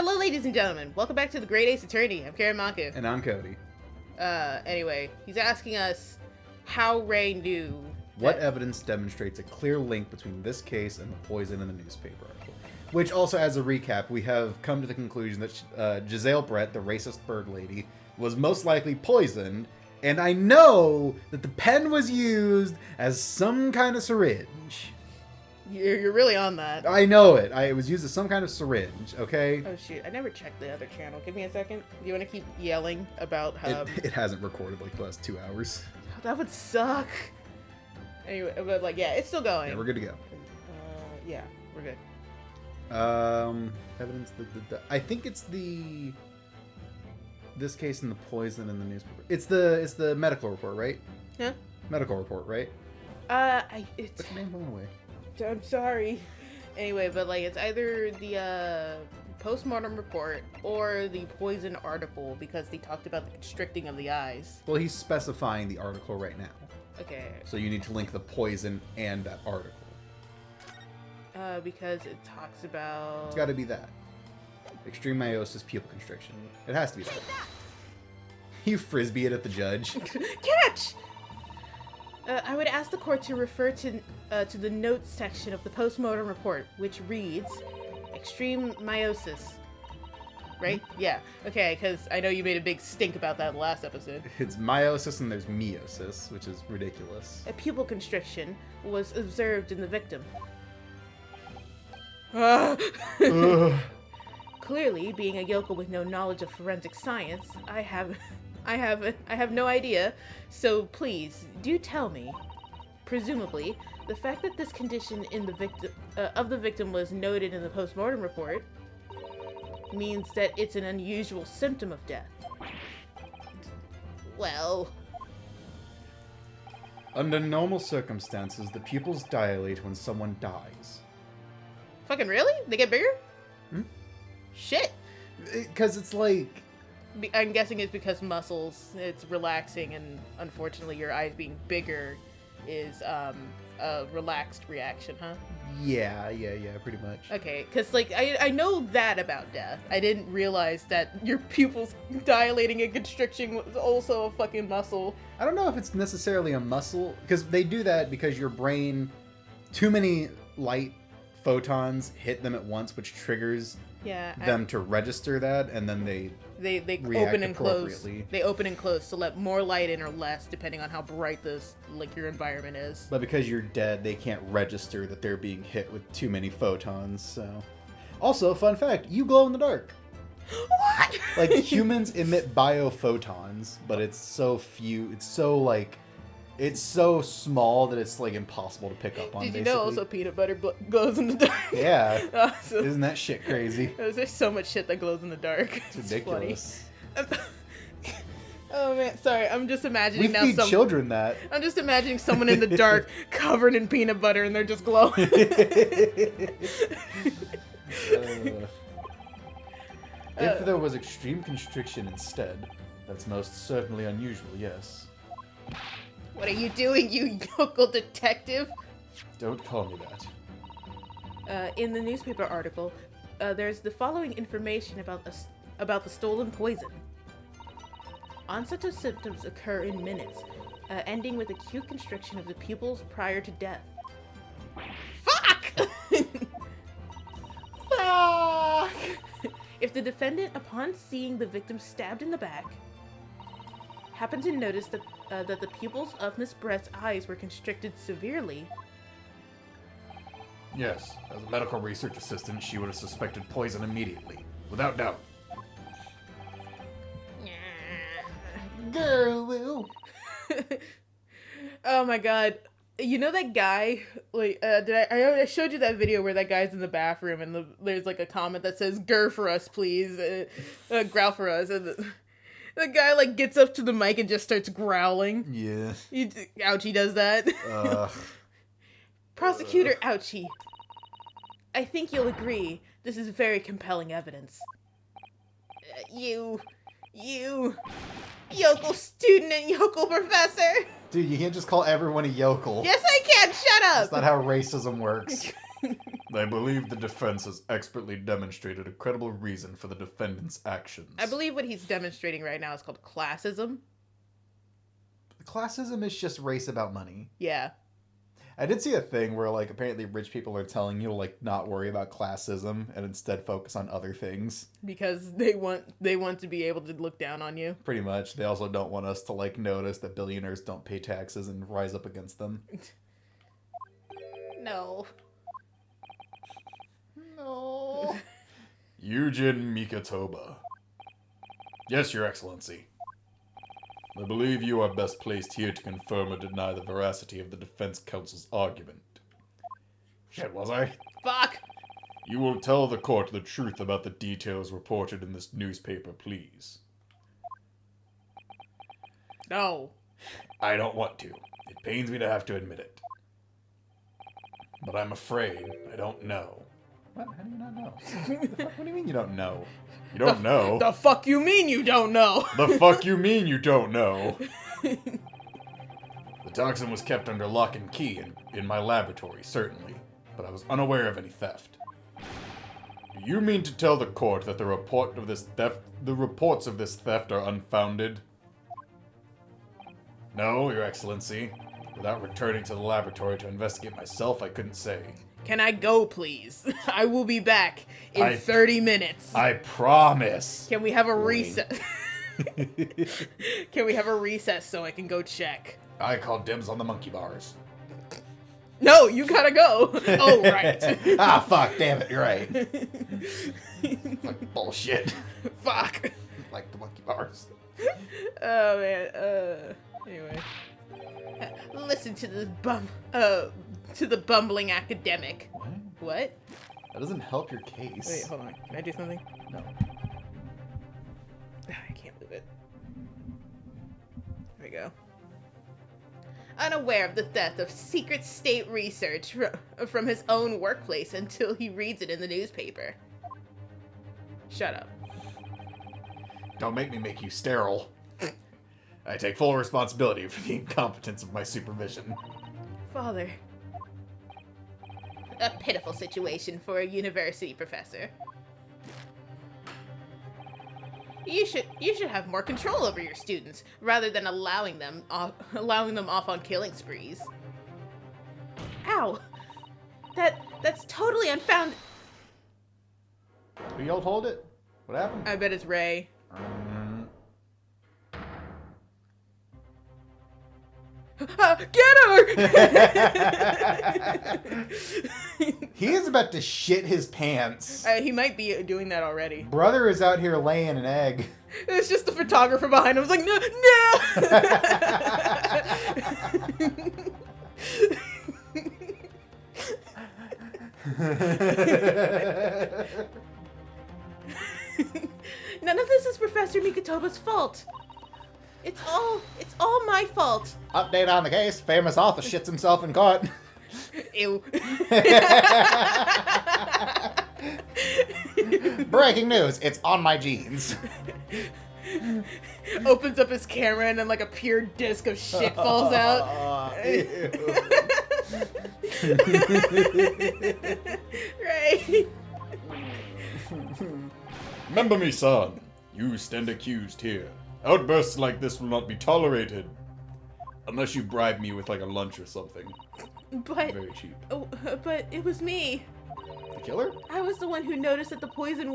Hello, ladies and gentlemen. Welcome back to the Great Ace Attorney. I'm Karen Manku. And I'm Cody. Anyway, he's asking us how Ray knew. What evidence demonstrates a clear link between this case and the poison in the newspaper article? Which also, as a recap, we have come to the conclusion that Giselle Brett, the racist bird lady, was most likely poisoned, and I know that the pen was used as some kind of syringe. You're really on that. I know it. It was used as some kind of syringe, okay? Oh, shoot. I never checked the other channel. Give me a second. Do you want to keep yelling about how... It hasn't recorded like the last 2 hours. That would suck. Anyway, but like, yeah, it's still going. Yeah, we're good to go. Yeah, we're good. Evidence. I think it's this case and the poison in the newspaper. It's the medical report, right? Huh? Medical report, right? It's... What's the name going away? I'm sorry. Anyway, but like, it's either the postmortem report or the poison article because they talked about the constricting of the eyes. Well, he's specifying the article right now. Okay. So you need to link the poison and that article. Because it talks about... It's got to be that. Extreme meiosis pupil constriction. It has to be that. You frisbee it at the judge. Catch! I would ask the court to refer to the notes section of the postmortem report, which reads, extreme meiosis. Right? Yeah. Okay, because I know you made a big stink about that in the last episode. It's meiosis and there's meiosis, which is ridiculous. A pupil constriction was observed in the victim. Clearly, being a yokel with no knowledge of forensic science, I have no idea. So please, do tell me. Presumably, the fact that this condition in the victim was noted in the postmortem report means that it's an unusual symptom of death. Well, under normal circumstances, the pupils dilate when someone dies. fucking really? They get bigger? Hmm? Shit. Because it's like... I'm guessing it's because muscles, it's relaxing, and unfortunately your eyes being bigger is a relaxed reaction, huh? Yeah, pretty much. Okay, because like I know that about death. I didn't realize that your pupils dilating and constricting was also a fucking muscle. I don't know if it's necessarily a muscle, because they do that because your brain, too many light photons hit them at once, which triggers them to register that, and then they open and close. They open and close to let more light in or less, depending on how bright your environment is. But because you're dead, they can't register that they're being hit with too many photons. So, also, fun fact: you glow in the dark. What? Like humans emit biophotons, but it's so few. It's so small that it's like impossible to pick up on. Did you know also peanut butter glows in the dark? Yeah. Isn't that shit crazy? There's so much shit that glows in the dark. It's ridiculous. Oh man, sorry. I'm just imagining we feed children that. I'm just imagining someone in the dark covered in peanut butter and they're just glowing. If there was extreme constriction instead, that's most certainly unusual, yes. What are you doing, you yokel detective? Don't call me that. In the newspaper article, there's the following information about the stolen poison. Onset of symptoms occur in minutes, ending with acute constriction of the pupils prior to death. Fuck! Fuck! If the defendant, upon seeing the victim stabbed in the back, happened to notice that the pupils of Miss Brett's eyes were constricted severely. Yes, as a medical research assistant, she would have suspected poison immediately, without doubt. Girl. Oh my god. You know that guy, like, I showed you that video where that guy's in the bathroom and there's like a comment that says, "Grr for us, please, growl for us," and the guy like gets up to the mic and just starts growling. Yeah. Ouchie does that. Prosecutor Ouchie, I think you'll agree this is very compelling evidence. You yokel student and yokel professor. Dude, you can't just call everyone a yokel. Yes, I can. Shut up. That's not how racism works. I believe the defense has expertly demonstrated a credible reason for the defendant's actions. I believe what he's demonstrating right now is called classism. Classism is just race about money. Yeah. I did see a thing where, like, apparently rich people are telling you to, like, not worry about classism and instead focus on other things. Because they want to be able to look down on you. Pretty much. They also don't want us to, like, notice that billionaires don't pay taxes and rise up against them. No. No. Eugen Mikotoba. Yes, Your Excellency. I believe you are best placed here to confirm or deny the veracity of the defense counsel's argument. Shit, was I? Fuck! You will tell the court the truth about the details reported in this newspaper, please. No. I don't want to. It pains me to have to admit it. But I'm afraid I don't know. What? How do you not know? What do you mean you don't know? You don't know? The fuck you mean you don't know? The fuck you mean you don't know? The toxin was kept under lock and key in my laboratory, certainly, but I was unaware of any theft. Do you mean to tell the court that the reports of this theft are unfounded? No, Your Excellency. Without returning to the laboratory to investigate myself, I couldn't say. Can I go, please? I will be back in 30 minutes. I promise. Can we have a recess? Can we have a recess so I can go check? I call dibs on the monkey bars. No, you gotta go. Oh, right. Ah, fuck, damn it, you're right. Fucking bullshit. Fuck. Like the monkey bars. Oh, man. Anyway. Listen to this to the bumbling academic. What? That doesn't help your case. Wait, hold on. Can I do something? No. I can't move it. There we go. Unaware of the theft of secret state research from his own workplace until he reads it in the newspaper. Shut up. Don't make me make you sterile. I take full responsibility for the incompetence of my supervision. Father. A pitiful situation for a university professor. You should have more control over your students rather than allowing them off on killing sprees. Ow! That's totally unfounded. Who yelled hold it? What happened? I bet it's Ray. Get her! He is about to shit his pants. He might be doing that already. Brother is out here laying an egg. It's just the photographer behind him. I was like, no! None of this is Professor Mikotoba's fault. It's all my fault. Update on the case. Famous author shits himself in court. Ew. Breaking news. It's on my jeans. Opens up his camera and then like a pure disc of shit falls out. Right. Remember me, son. You stand accused here. Outbursts like this will not be tolerated. Unless you bribe me with like a lunch or something. But Very cheap. but it was me. The killer? I was the one who noticed that the poison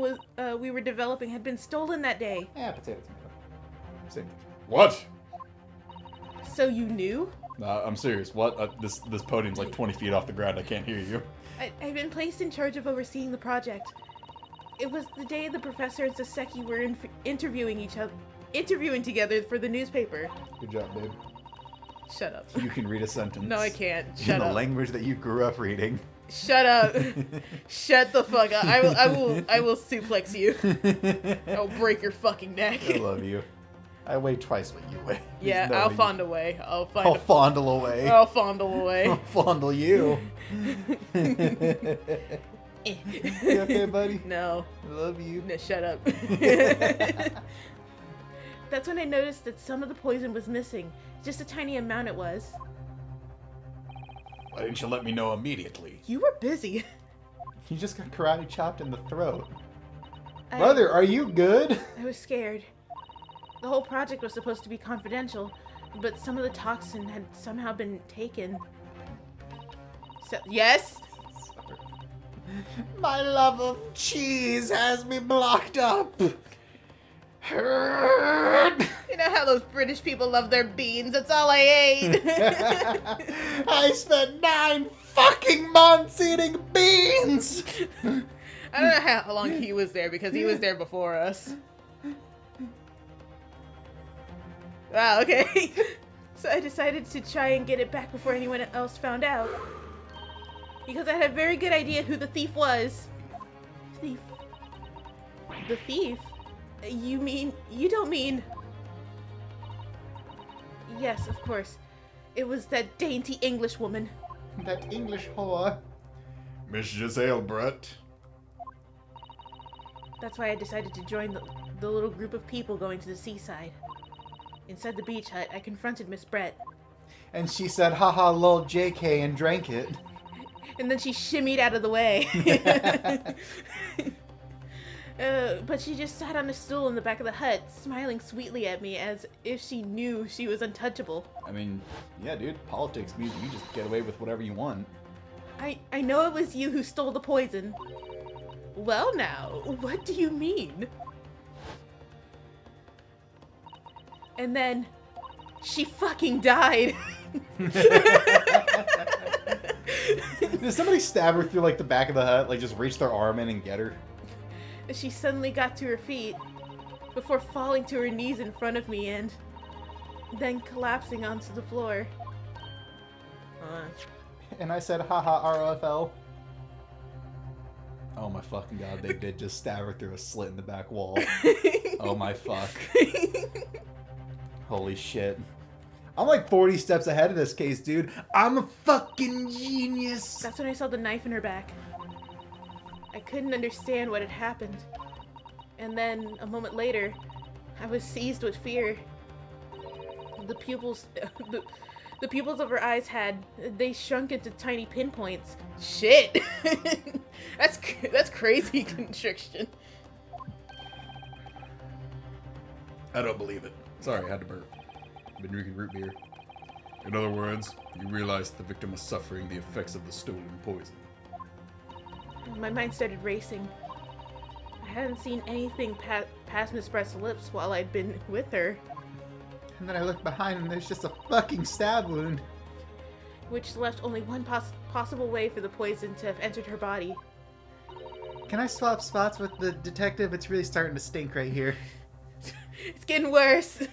we were developing had been stolen that day. Yeah, potato tomato. Same. What? So you knew? Nah, I'm serious. What? This podium's like 20 feet off the ground. I can't hear you. I've been placed in charge of overseeing the project. It was the day the professor and Saseki were interviewing together for the newspaper. Good job, babe. Shut up. You can read a sentence. No, I can't. In Shut the up. language that you grew up reading. Shut up. Shut the fuck up. I will suplex you. I'll break your fucking neck. I love you. I weigh twice what you weigh. Yeah, There's no I'll way fond away. I'll fondle away. I'll fondle away. I'll fondle you. You okay, buddy? No. I love you. No, shut up. That's when I noticed that some of the poison was missing. Just a tiny amount it was. Why didn't you let me know immediately? You were busy. You just got karate chopped in the throat. I- Brother, are you good? I was scared. The whole project was supposed to be confidential, but some of the toxin had somehow been taken. So, yes? My love of cheese has me blocked up. You know how those British people love their beans? That's all I ate. I spent 9 fucking months eating beans. I don't know how long he was there because he was there before us. Wow, okay. So I decided to try and get it back before anyone else found out. Because I had a very good idea who the thief was. Thief? The thief? You don't mean... Yes, of course. It was that dainty English woman. That English whore. Miss Giselle Brett. That's why I decided to join the little group of people going to the seaside. Inside the beach hut, I confronted Miss Brett. And she said, haha, lol, JK, and drank it. And then she shimmied out of the way. But she just sat on a stool in the back of the hut, smiling sweetly at me as if she knew she was untouchable. I mean, yeah, dude, politics means you just get away with whatever you want. I know it was you who stole the poison. Well now, what do you mean? And then, she fucking died. Did somebody stab her through, like, the back of the hut? Like, just reach their arm in and get her? She suddenly got to her feet, before falling to her knees in front of me and then collapsing onto the floor. And I said, haha, ROFL. Oh my fucking god, they did just stab her through a slit in the back wall. Oh my fuck. Holy shit. I'm like 40 steps ahead of this case, dude. I'm a fucking genius. That's when I saw the knife in her back. I couldn't understand what had happened. And then, a moment later, I was seized with fear. The pupils... The pupils of her eyes they shrunk into tiny pinpoints. Shit! That's crazy constriction. I don't believe it. Sorry, I had to burp. I've been drinking root beer. In other words, you realized the victim was suffering the effects of the stolen poison. My mind started racing. I hadn't seen anything past Miss Brett's lips while I'd been with her. And then I looked behind and there's just a fucking stab wound. Which left only one possible way for the poison to have entered her body. Can I swap spots with the detective? It's really starting to stink right here. It's getting worse.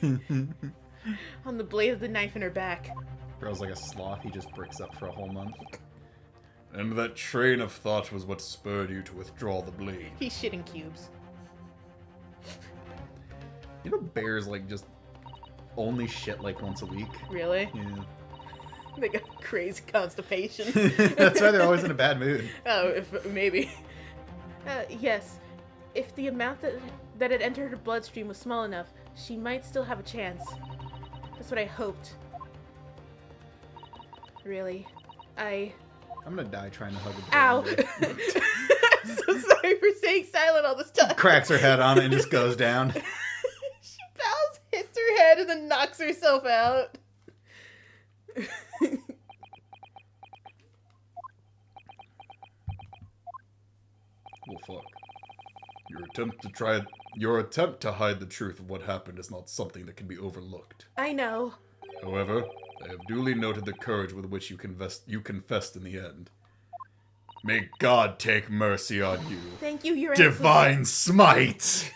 On the blade of the knife in her back. Girl's like a sloth, he just bricks up for a whole month. And that train of thought was what spurred you to withdraw the blade. He's shitting cubes. You know bears like just only shit like once a week? Really? Yeah. They got crazy constipation. That's why they're always in a bad mood. Oh, maybe. Yes. If the amount that had entered her bloodstream was small enough, she might still have a chance. That's what I hoped. Really. I'm gonna die trying to hug a bear. Ow! I'm so sorry for staying silent all this time. Cracks her head on it and just goes down. She bows, hits her head, and then knocks herself out. Well, fuck. Your attempt to hide the truth of what happened is not something that can be overlooked. I know. However, I have duly noted the courage with which you confessed in the end. May God take mercy on you. Thank you, Your Divine Smite!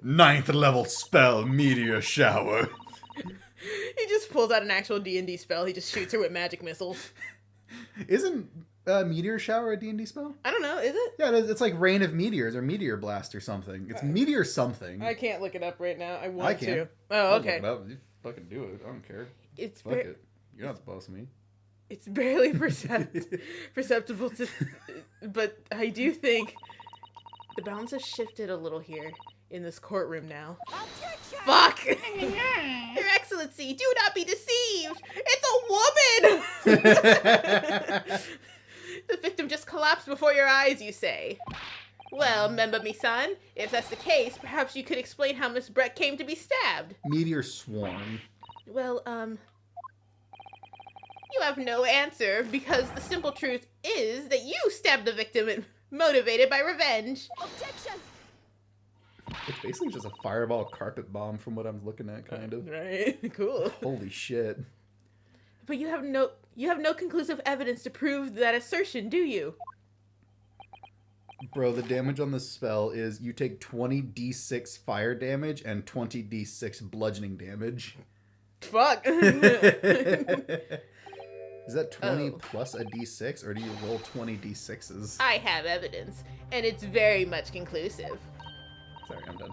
9th level spell, Meteor Shower. He just pulls out an actual D&D spell. He just shoots her with magic missiles. Isn't Meteor Shower a D&D spell? I don't know, is it? Yeah, it's like Rain of Meteors or Meteor Blast or something. It's Meteor something. I can't look it up right now. I want can. to. Oh, okay. Look it up. You fucking do it. I don't care. It's Fuck it. You're not the boss of me. It's barely perceptible to... But I do think the balance has shifted a little here in this courtroom now. Fuck! Your Excellency, do not be deceived! It's a woman! The victim just collapsed before your eyes, you say? Well, remember me, son, if that's the case, perhaps you could explain how Miss Brett came to be stabbed. Meteor swarm. Well, you have no answer, because the simple truth is that you stabbed the victim and motivated by revenge. Objection! It's basically just a fireball carpet bomb from what I'm looking at, kind of. Right, cool. Holy shit. But you have no conclusive evidence to prove that assertion, do you? Bro, the damage on this spell is you take 20d6 fire damage and 20d6 bludgeoning damage. Fuck. Is that 20 plus a d6, or do you roll 20 d6s? I have evidence, and it's very much conclusive. Sorry, I'm done.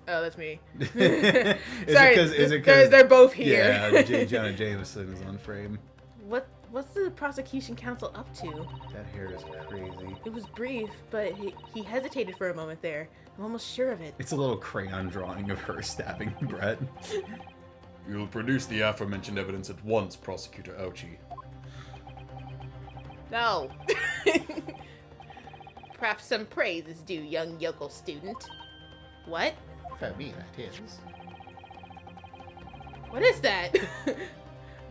Oh, that's me. Is Sorry, it because they're both here. Yeah, J. Jonah Jameson is on frame. What's the prosecution counsel up to? That hair is crazy. It was brief, but he hesitated for a moment there. I'm almost sure of it. It's a little crayon drawing of her stabbing Brett. You'll produce the aforementioned evidence at once, Prosecutor Ouchie. No. Perhaps some praise is due, young yokel student. What? For me, that is. What is that?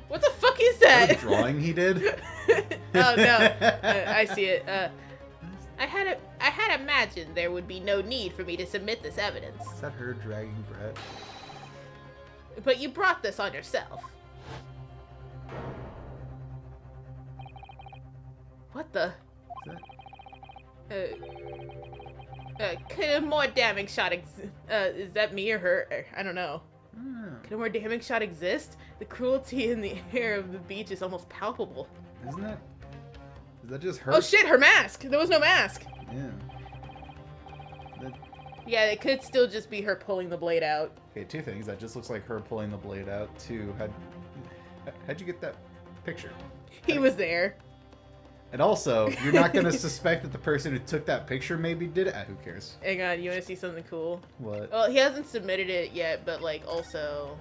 What the fuck is Is that? that a drawing he did? Oh no, I see it. I had imagined there would be no need for me to submit this evidence. Is that her dragging Brett? But you brought this on yourself. What the? Could a more damning shot is that me or her? I don't know. Could a more damning shot exist? The cruelty in the air of the beach is almost palpable. Isn't that? Is that just her? Oh shit, her mask! There was no mask! Yeah. Yeah, it could still just be her pulling the blade out. Okay, two things. That just looks like her pulling the blade out. Two, how'd you get that picture? He was there. And also, you're not going to suspect that the person who took that picture maybe did it. Who cares? Hang on, you want to see something cool? What? Well, he hasn't submitted it yet, but like also...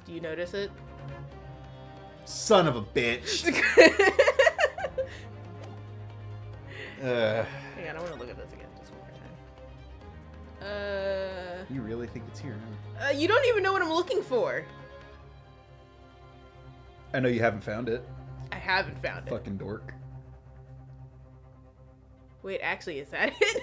Do you notice it? Son of a bitch. Hang on, I want to look at this again just one more time. You really think it's here? You don't even know what I'm looking for. I know you haven't found it. I haven't found it. Fucking dork. Wait, actually, is that it?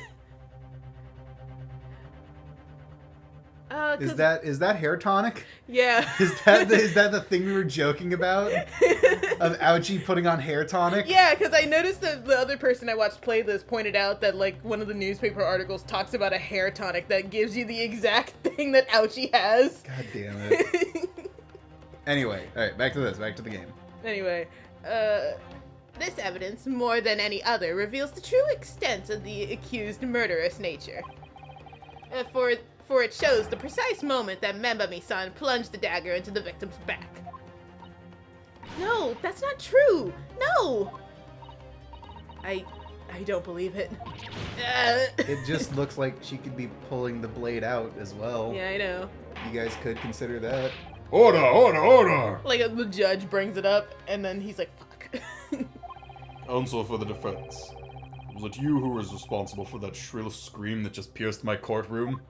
Is that hair tonic? Yeah. Is that the thing we were joking about? Of Ouchie putting on hair tonic? Yeah, because I noticed that the other person I watched play this pointed out that like one of the newspaper articles talks about a hair tonic that gives you the exact thing that Ouchie has. God damn it. Anyway, alright, back to the game. Anyway, this evidence, more than any other, reveals the true extent of the accused murderous nature. For it shows the precise moment that Memba-mi-san plunged the dagger into the victim's back. No, that's not true! No! I don't believe it. It just looks like she could be pulling the blade out as well. Yeah, I know. You guys could consider that. Order, order, order! Like, the judge brings it up, and then he's like, fuck. Counsel for the defense. Was it you who was responsible for that shrill scream that just pierced my courtroom?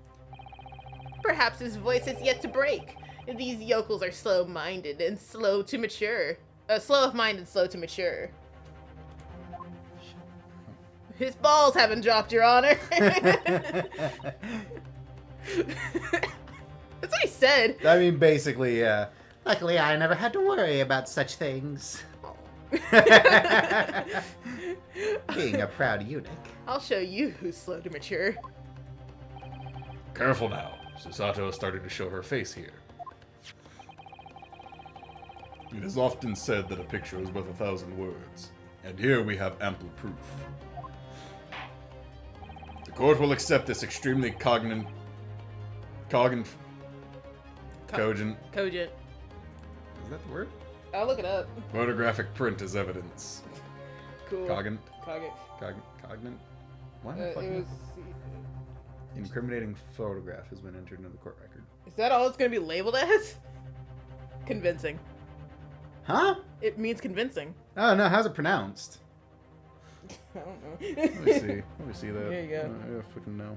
Perhaps his voice has yet to break. These yokels are slow-minded and slow to mature. Slow of mind and slow to mature. His balls haven't dropped, Your Honor. That's what he said. I mean, basically, yeah. Luckily, I never had to worry about such things. Being a proud eunuch. I'll show you who's slow to mature. Careful now. Susato is starting to show her face here. It is often said that a picture is worth 1,000 words, and here we have ample proof. The court will accept this extremely cogent. Cogent. Is that the word? I'll look it up. Photographic print as evidence. Cool. Cognate? Cognate. Cognate? What? It was... Incriminating photograph has been entered into the court record. Is that all it's gonna be labeled as? Convincing. Huh? It means convincing. Oh no, how's it pronounced? I don't know. Let me see. Let me see that. There you go. I don't fucking know.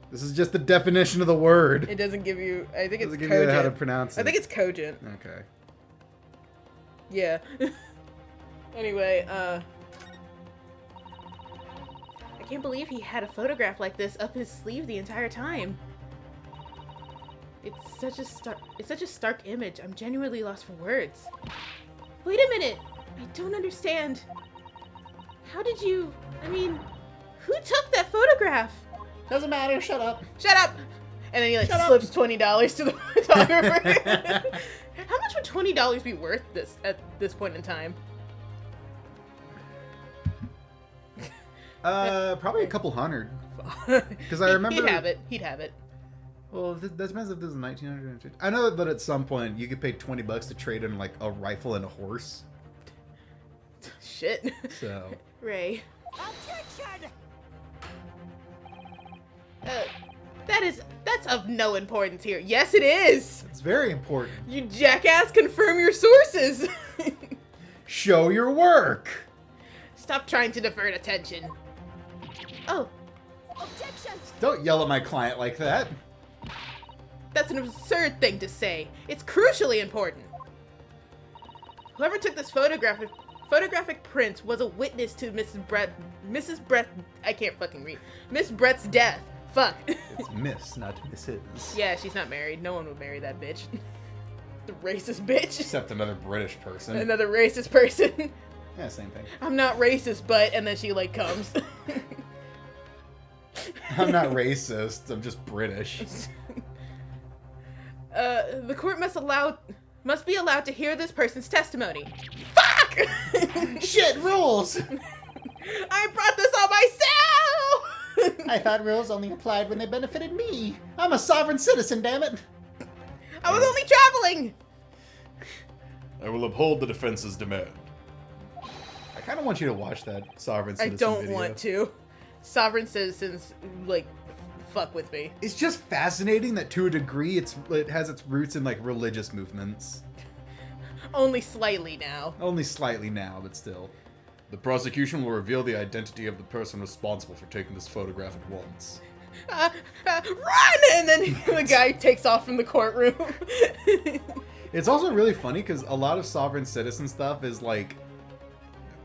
This is just the definition of the word. It doesn't give you. I think it's Doesn't give you cogent. how to pronounce it. I think it's cogent. Okay. Yeah. Anyway, I can't believe he had a photograph like this up his sleeve the entire time. It's such a stark image. I'm genuinely lost for words. Wait a minute. I don't understand. How did you... I mean, who took that photograph? Doesn't matter. Shut up. Shut up! And then he like Shut up. slips $20 to the photographer. How much would $20 be worth at this point in time? Probably a couple hundred. Because I remember... He'd have it. He'd have it. Well, that depends if this is 1950. I know that at some point you could pay $20 to trade in like a rifle and a horse. Shit. So... Ray. Objection! That's of no importance here. Yes, it is! It's very important. You jackass, confirm your sources! Show your work! Stop trying to divert attention. Oh, Objection! Don't yell at my client like that. that's an absurd thing to say. It's crucially important. Whoever took this photographic print was a witness to Miss Brett's death. Fuck. It's Miss, not Mrs. Yeah, she's not married. No one would marry that bitch. The racist bitch. Except another British person. Another racist person. Yeah, same thing. I'm not racist, but... And then she, like, comes. I'm not racist. I'm just British. The court must be allowed to hear this person's testimony. Fuck! Shit, rules! I brought this on myself! I thought rules only applied when they benefited me. I'm a sovereign citizen, damn it. I was only traveling! I will uphold the defense's demand. I kind of want you to watch that sovereign I citizen don't video. want to. Sovereign citizens, like, fuck with me. It's just fascinating that to a degree it has its roots in like religious movements. Only slightly now. Only slightly now, but still. The prosecution will reveal the identity of the person responsible for taking this photograph at once. Run! And then the guy takes off from the courtroom. It's also really funny because a lot of sovereign citizen stuff is like,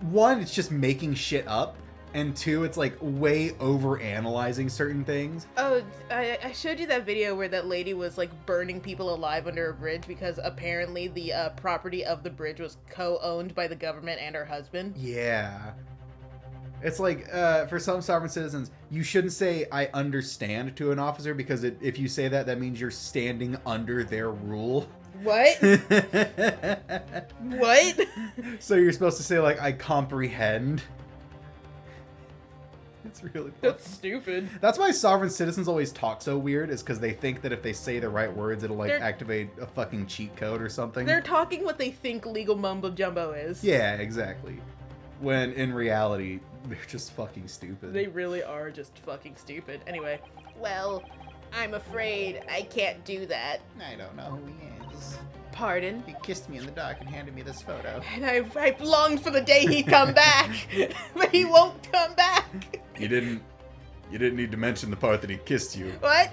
one, it's just making shit up, and two, it's like way over analyzing certain things. Oh, I showed you that video where that lady was like burning people alive under a bridge because apparently the property of the bridge was co-owned by the government and her husband. Yeah. It's like, for some sovereign citizens, you shouldn't say, I understand to an officer, because if you say that, that means you're standing under their rule. What? What? So you're supposed to say, like, I comprehend. It's really funny. That's stupid. That's why sovereign citizens always talk so weird, is because they think that if they say the right words, it'll, like, They're- activate a fucking cheat code or something. They're talking what they think legal mumbo jumbo is. Yeah, exactly. When, in reality, they're just fucking stupid. They really are just fucking stupid. Anyway. Well, I'm afraid I can't do that. I don't know who he is. Pardon? He kissed me in the dark and handed me this photo. And I've longed for the day he'd come back. But he won't come back. You didn't need to mention the part that he kissed you. What?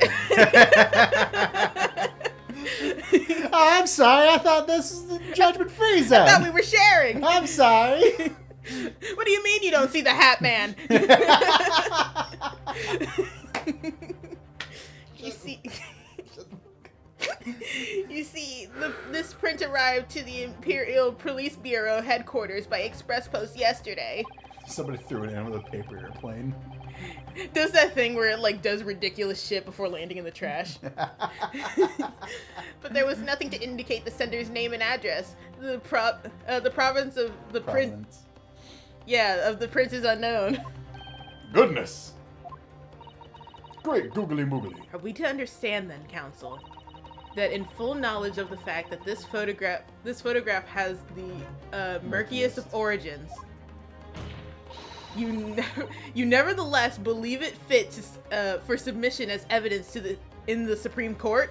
Oh, I'm sorry. I thought this was the judgment-free zone. I thought we were sharing. I'm sorry. What do you mean you don't see the Hat Man? You see, this print arrived to the Imperial Police Bureau headquarters by express post yesterday. Somebody threw it in with a paper airplane. Does that thing where it like does ridiculous shit before landing in the trash. But there was nothing to indicate the sender's name and address. The province of the print. Providence. Yeah, of the prince is unknown. Goodness! Great googly moogly. Are we to understand then, Counsel, that in full knowledge of the fact that this photograph has the murkiest of origins, you nevertheless believe it fit to, for submission as evidence in the Supreme Court?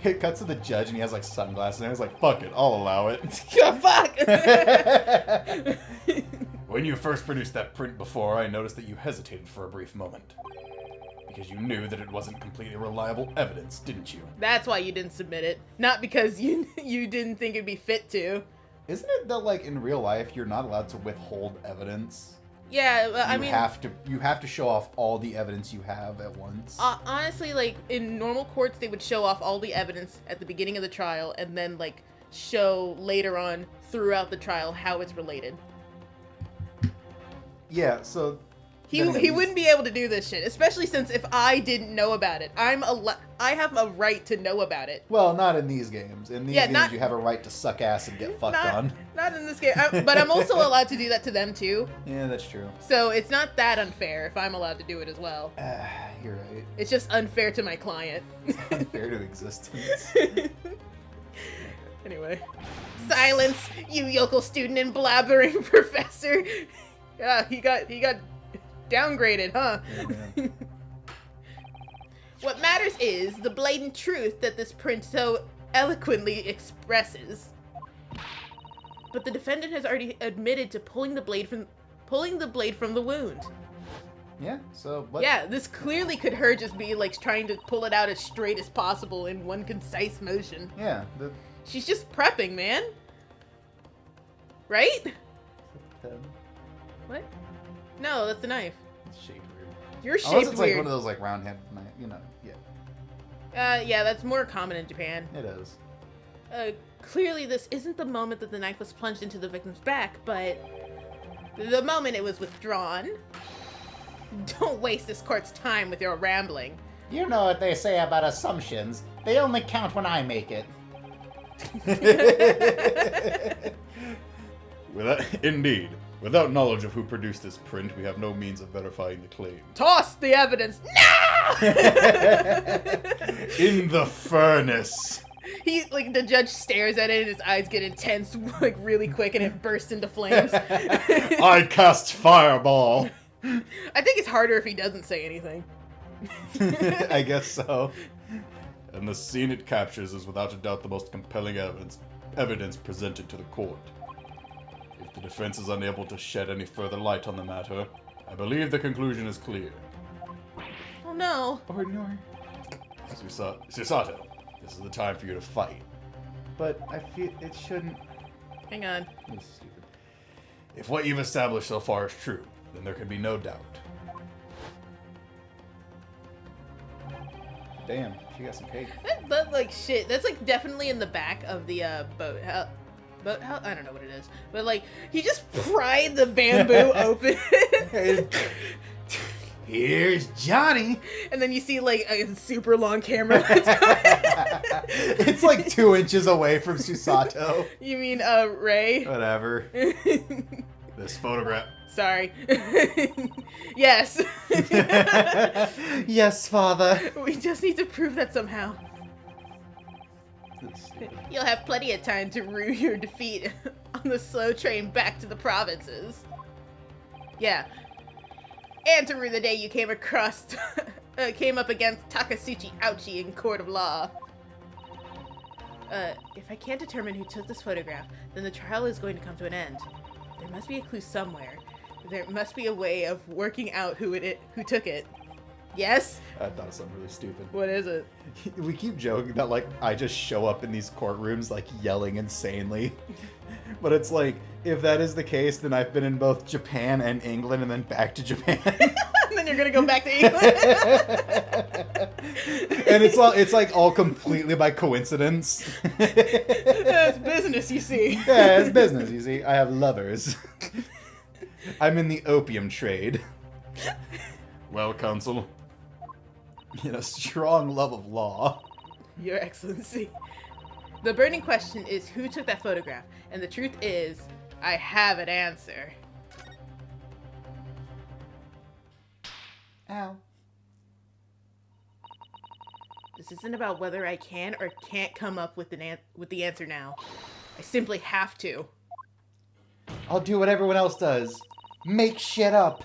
It cuts to the judge, and he has like sunglasses, and I was like, "Fuck it, I'll allow it." Fuck! When you first produced that print before, I noticed that you hesitated for a brief moment. Because you knew that it wasn't completely reliable evidence, didn't you? That's why you didn't submit it. Not because you didn't think it'd be fit to. Isn't it that like in real life you're not allowed to withhold evidence? Yeah, well, I mean, you have to show off all the evidence you have at once. honestly, like in normal courts, they would show off all the evidence at the beginning of the trial, and then like show later on throughout the trial how it's related. Yeah, so He wouldn't be able to do this shit, especially since if I didn't know about it, I have a right to know about it. well, not in these games. In these games, you have a right to suck ass and get fucked on. Not in this game, but I'm also allowed to do that to them too. Yeah, that's true. So it's not that unfair if I'm allowed to do it as well. You're right. It's just unfair to my client. It's unfair to existence. Anyway, silence, you yokel student and blabbering professor. Yeah, he got downgraded, huh? Yeah. What matters is the blatant truth that this print so eloquently expresses. But the defendant has already admitted to pulling the blade from the wound. Yeah. So what? Yeah, this clearly could her just be like trying to pull it out as straight as possible in one concise motion. Yeah. She's just prepping, man. Right? What? No, that's the knife. It's shaped weird. You're shaped Unless it's like weird. one of those like round-handed knife, you know. Yeah. Yeah, that's more common in Japan. It is. Clearly this isn't the moment that the knife was plunged into the victim's back, but the moment it was withdrawn. Don't waste this court's time with your rambling. You know what they say about assumptions. They only count when I make it. Indeed. Without knowledge of who produced this print, we have no means of verifying the claim. Toss the evidence now! In the furnace! The judge stares at it and his eyes get intense, like really quick, and it bursts into flames. I cast fireball! I think it's harder if he doesn't say anything. I guess so. And the scene it captures is without a doubt the most compelling evidence presented to the court. If the defense is unable to shed any further light on the matter, I believe the conclusion is clear. Oh no. Oh no. Susato, this is the time for you to fight. But I feel it shouldn't. Hang on. It's stupid. If what you've established so far is true, then there can be no doubt. Damn, she got some cake. That like shit. That's like definitely in the back of the boat. But I don't know what it is. But like he just pried the bamboo open. Here's Johnny. And then you see like a super long camera. It's like 2 inches away from Susato. You mean Ray? Whatever. This photograph. Sorry. Yes. Yes, father. We just need to prove that somehow. You'll have plenty of time to rue your defeat on the slow train back to the provinces. Yeah. And to rue the day you came up against Takasuchi Ouchi in court of law. If I can't determine who took this photograph, then the trial is going to come to an end. There must be a clue somewhere. There must be a way of working out who took it. Yes? I thought of something really stupid. What is it? We keep joking that, like, I just show up in these courtrooms, like, yelling insanely. But it's like, if that is the case, then I've been in both Japan and England and then back to Japan. And then you're gonna go back to England. And it's like all completely by coincidence. It's business, you see. Yeah, it's business, you see. I have lovers. I'm in the opium trade. Well, counsel, In a strong love of law. Your Excellency. The burning question is who took that photograph, and the truth is, I have an answer. Ow. This isn't about whether I can or can't come up with the answer now. I simply have to. I'll do what everyone else does. Make shit up.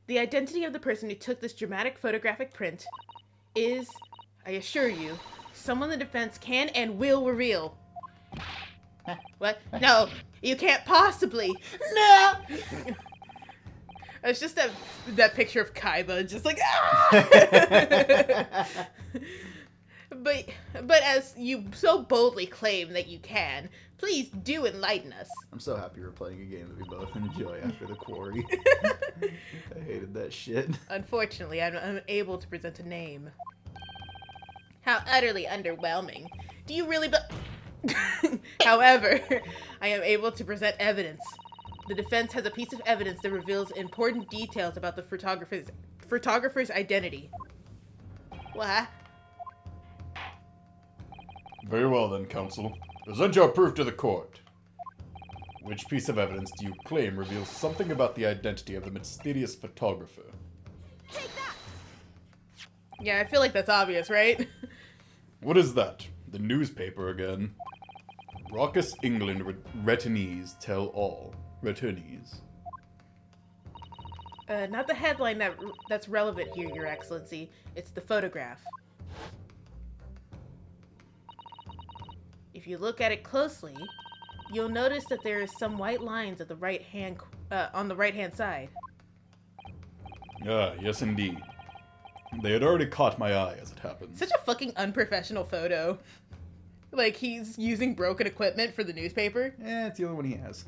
The identity of the person who took this dramatic photographic print is, I assure you, someone the defense can and will reveal. What? No, you can't possibly. No! It's just that picture of Kaiba, just like, ah! But as you so boldly claim that you can, please do enlighten us. I'm so happy we're playing a game that we both enjoy after the quarry. I hated that shit. Unfortunately, I'm unable to present a name. How utterly underwhelming. Do you really However, I am able to present evidence. The defense has a piece of evidence that reveals important details about the photographer's identity. What? Very well then, counsel. Present your proof to the court. Which piece of evidence do you claim reveals something about the identity of the mysterious photographer? Take that! Yeah, I feel like that's obvious, right? What is that? The newspaper again. Raucous England returnees tell all. Returnees. Not the headline that's relevant here, Your Excellency. It's the photograph. If you look at it closely, you'll notice that there is some white lines at the on the right-hand side. Ah, yes indeed. They had already caught my eye, as it happens. Such a fucking unprofessional photo. Like, he's using broken equipment for the newspaper. It's the only one he has.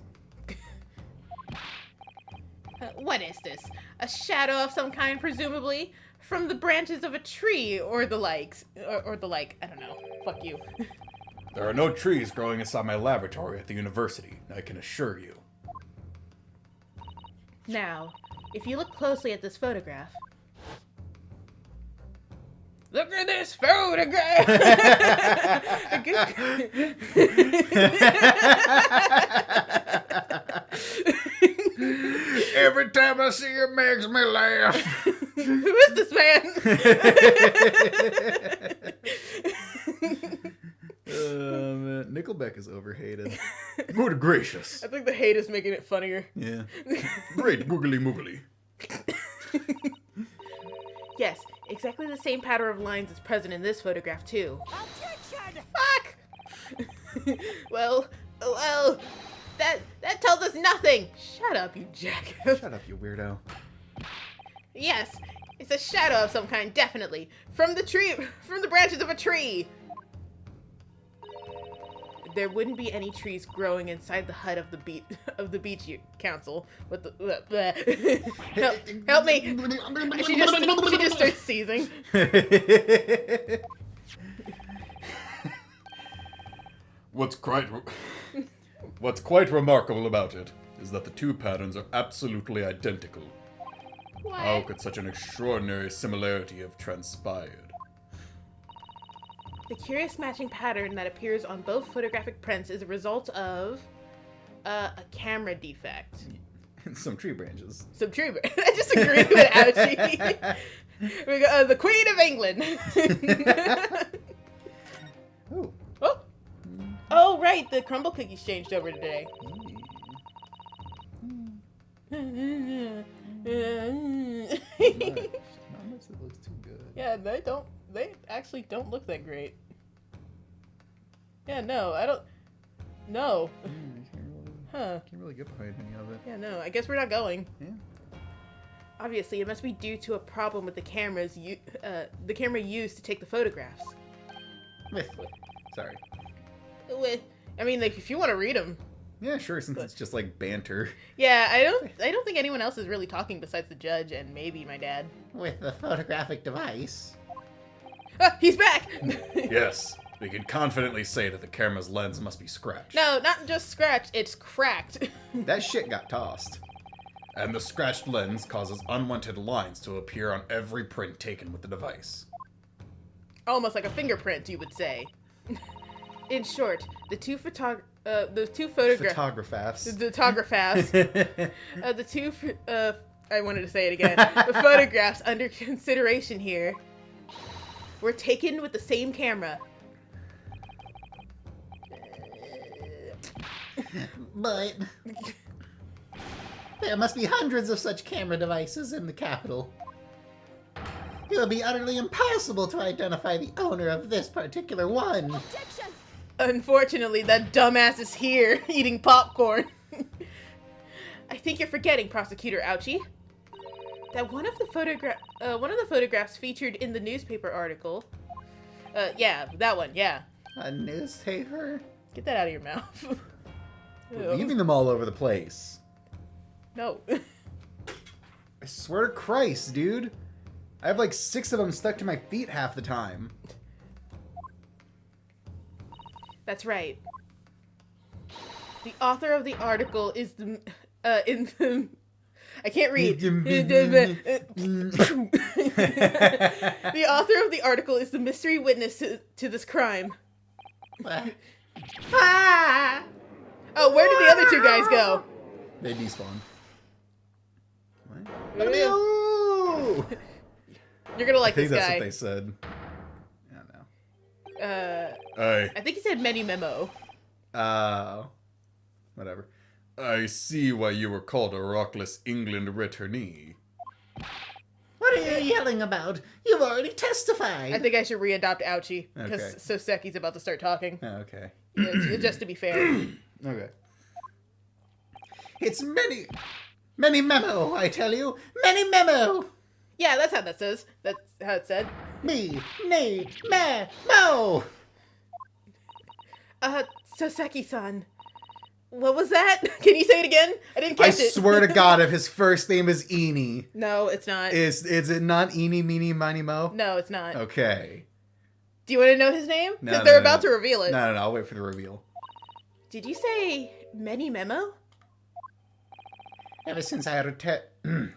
What is this? A shadow of some kind, presumably? From the branches of a tree, or the likes. Or the like. I don't know. Fuck you. There are no trees growing inside my laboratory at the university, I can assure you. Now, if you look closely at this photograph... Look at this photograph! Every time I see it makes me laugh. Who is this man? Man. Nickelback is overhated. Good gracious. I think the hate is making it funnier. Yeah. Great googly moogly. Yes, exactly the same pattern of lines is present in this photograph, too. Objection! Fuck! well, that tells us nothing! Shut up, you jackass. Shut up, you weirdo. Yes, it's a shadow of some kind, definitely. From the branches of a tree! There wouldn't be any trees growing inside the hut of the beach council. What the? Help me! She just starts seizing. What's quite remarkable about it is that the two patterns are absolutely identical. What? How could such an extraordinary similarity have transpired? The curious matching pattern that appears on both photographic prints is a result of a camera defect. Some tree branches. Some tree branches. I just agree with it, ouchie. We got the Queen of England. Oh. Oh. Oh, right. The crumble cookies changed over today. Not much that looks too good. Yeah, they actually don't look that great. Yeah, no, I don't. No. Huh. Can't really get behind any of it. Yeah, no, I guess we're not going. Yeah. Obviously, it must be due to a problem with the camera used to take the photographs. Sorry. I mean, like, if you want to read them. Yeah, sure, since it's just like banter. Yeah, I don't think anyone else is really talking besides the judge and maybe my dad. With the photographic device. Ah, he's back! Yes, we can confidently say that the camera's lens must be scratched. No, not just scratched, it's cracked. That shit got tossed. And the scratched lens causes unwanted lines to appear on every print taken with the device. Almost like a fingerprint, you would say. In short, the two photographs. Photographs. I wanted to say it again. The photographs under consideration here were taken with the same camera. But there must be hundreds of such camera devices in the capital. It would be utterly impossible to identify the owner of this particular one. Objection! Unfortunately, that dumbass is here, eating popcorn. I think you're forgetting, Prosecutor Ouchie, that one of the photographs featured in the newspaper article. Yeah, that one, yeah. A newspaper? Get that out of your mouth. We're leaving them all over the place. No. I swear to Christ, dude. I have like 6 of them stuck to my feet half the time. That's right. The author of the article is the in the I can't read. The author of the article is the mystery witness to this crime. Ah! Oh, where did the other 2 guys go? They despawned. What? Let me know. You're gonna like I think this that's guy. what they said. I don't know. I I think he said many memo. Whatever. I see why you were called a rockless England returnee. What are you yelling about? You've already testified. I think I should re-adopt Ouchie because Okay. Soseki's about to start talking. Okay. Just to be fair. Okay. It's many memo, I tell you. Many memo. Yeah, that's how that says. That's how it said. Me, mo. Soseki-san. What was that? Can you say it again? I didn't I catch it. swear to God, if his first name is Eenie, No, it's not. is it not Eenie, Meenie, Miny, Mo? No, it's not. Okay. Do you want to know his name? No, Because no, they're no, about no. to reveal it. No, I'll wait for the reveal. Did you say many memo? Ever since I returned...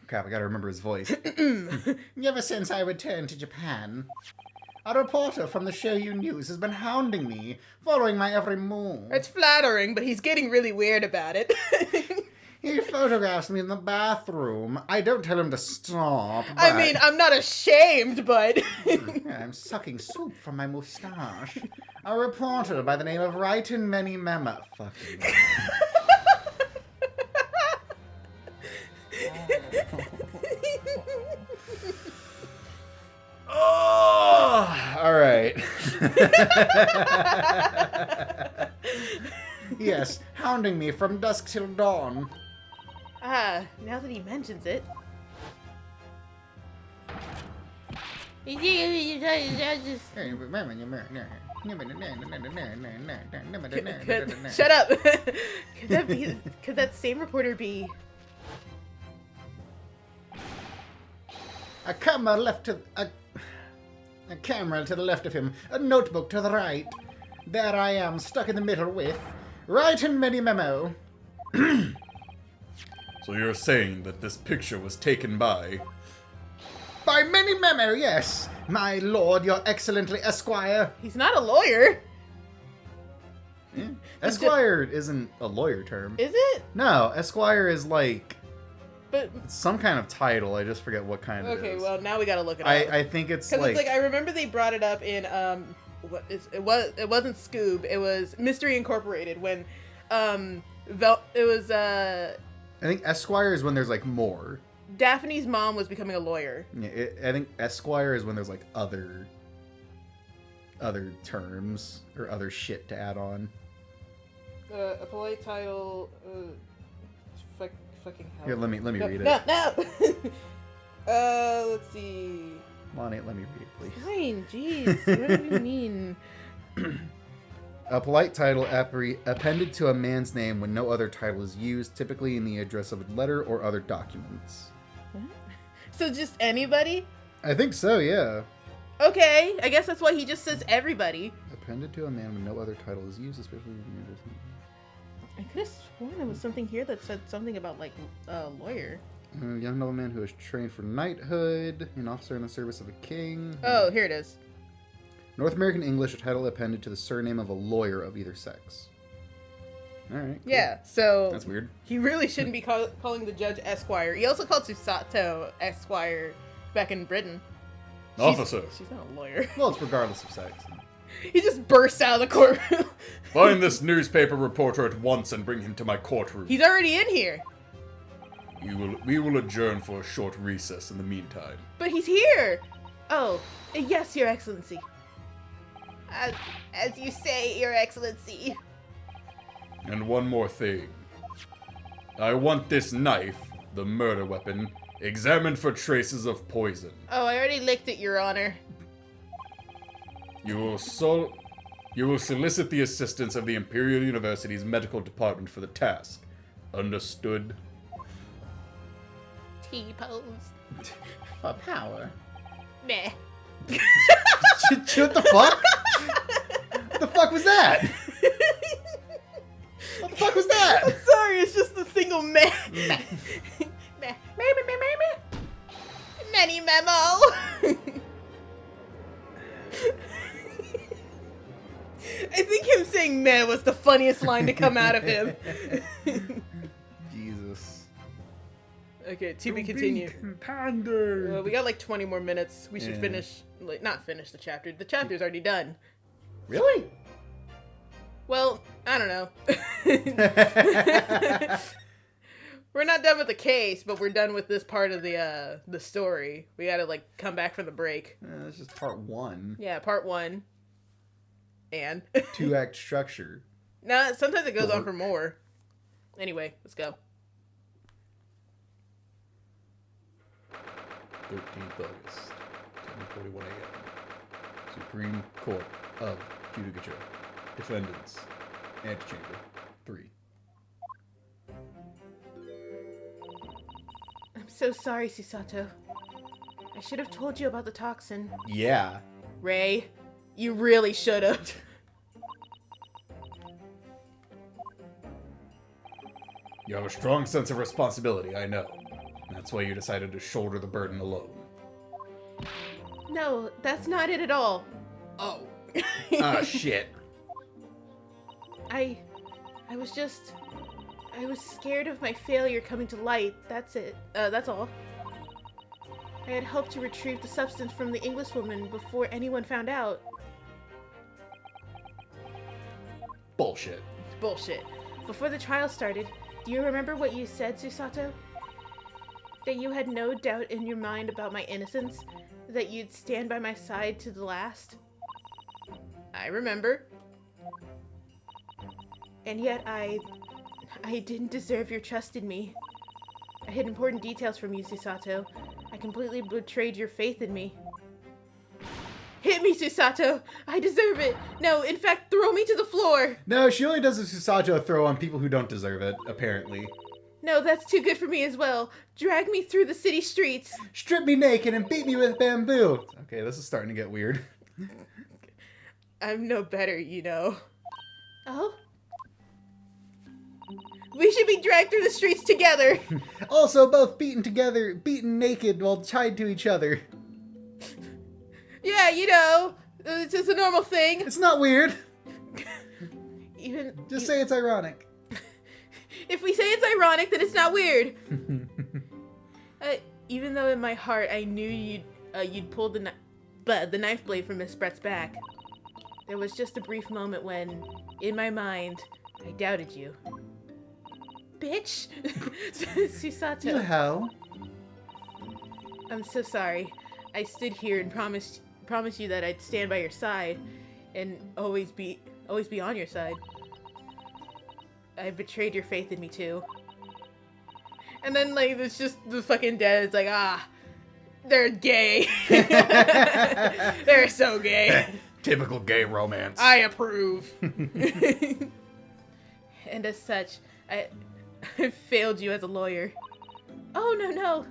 Crap, I gotta remember his voice. Ever since I returned to Japan, a reporter from the Shoyu News has been hounding me, following my every move. It's flattering, but he's getting really weird about it. He photographs me in the bathroom. I don't tell him to stop, but... I mean, I'm not ashamed, but... I'm sucking soup from my moustache. A reporter by the name of Raiten Many Mema. Fucking... Oh, all right. Yes, hounding me from dusk till dawn. Now that he mentions it. Shut up! Could that same reporter be... A camera to the left of him, a notebook to the right. There I am, stuck in the middle with Raiten Many Memo. So you're saying that this picture was taken by... By Many Memo, yes, my lord, your excellently Esquire. He's not a lawyer. Esquire isn't a lawyer term. Is it? No, Esquire is like But... some kind of title. I just forget what kind it Okay, is. well, now we gotta look it up. I think it's Because like... it's like, I remember they brought it up in, it wasn't Scoob, it was Mystery Incorporated, when, it was, I think Esquire is when there's like more. Daphne's mom was becoming a lawyer. Yeah, I think Esquire is when there's like other terms or other shit to add on. A polite title, fucking hell. Here, let me read it. No! Let's see. Lonnie, let me read it, please. Fine, jeez, what do you mean? A polite title appended to a man's name when no other title is used, typically in the address of a letter or other documents. So just anybody? I think so, yeah. Okay, I guess that's why he just says everybody. Appended to a man when no other title is used, especially in the address. I could have sworn there was something here that said something about, like, a lawyer. A young nobleman who is trained for knighthood, an officer in the service of a king. Oh, here it is. North American English, a title appended to the surname of a lawyer of either sex. Alright. Cool. Yeah, so... That's weird. He really shouldn't be calling the judge Esquire. He also called Susato Esquire back in Britain. Officer, She's not a lawyer. Well, it's regardless of sex. He just bursts out of the courtroom. find this newspaper reporter at once and bring him to my courtroom. He's already in here. We will adjourn for a short recess in the meantime. But he's here. Oh, yes, Your Excellency. As you say, Your Excellency. And one more thing. I want this knife, the murder weapon, examined for traces of poison. Oh, I already licked it, Your Honor. You will solicit the assistance of the Imperial University's medical department for the task. Understood? T-pose. For power. Meh. What the fuck? The fuck was that? What the fuck was that? I'm sorry, it's just a single meh. Meh. Meh. Many memo. I think him saying meh was the funniest line to come out of him. Jesus. Okay, to be continued. We got like 20 more minutes. We should Yeah. finish, like, not finish the chapter. The chapter's already done. Really? Well, I don't know. We're not done with the case, but we're done with this part of the story. We gotta, like, come back from the break. That's just part 1. Yeah, part 1. And? 2-act structure. Nah, sometimes it goes on for more. Anyway, let's go. 13th August, 10:41 a.m. Supreme Court of Judicature. Defendants. Antechamber. 3. I'm so sorry, Susato. I should have told you about the toxin. Yeah. Ray, you really should have. You have a strong sense of responsibility, I know. That's why you decided to shoulder the burden alone. No, that's not it at all. Oh. Ah, shit. I was scared of my failure coming to light. That's it. That's all. I had hoped to retrieve the substance from the Englishwoman before anyone found out. Bullshit. Bullshit. Before the trial started, do you remember what you said, Susato? That you had no doubt in your mind about my innocence? That you'd stand by my side to the last? I remember. And yet I didn't deserve your trust in me. I hid important details from you, Susato. I completely betrayed your faith in me. Hit me, Susato! I deserve it! No, in fact, throw me to the floor! No, she only does a Susato throw on people who don't deserve it, apparently. No, that's too good for me as well. Drag me through the city streets. Strip me naked and beat me with bamboo. Okay, this is starting to get weird. I'm no better, you know. Oh? We should be dragged through the streets together! Also, both beaten together, beaten naked while tied to each other. Yeah, you know, it's just a normal thing. It's not weird. Even Just say it's ironic. if we say it's ironic, then it's not weird. Even though in my heart I knew you'd pulled the knife blade from Miss Brett's back, there was just a brief moment when, in my mind, I doubted you. Bitch, Susato. The hell? I'm so sorry. I stood here and promised you that I'd stand by your side and always be on your side. I betrayed your faith in me too. And then like it's just the fucking dead. It's like they're gay. They're so gay. Typical gay romance. I approve. And as such, I failed you as a lawyer. Oh no.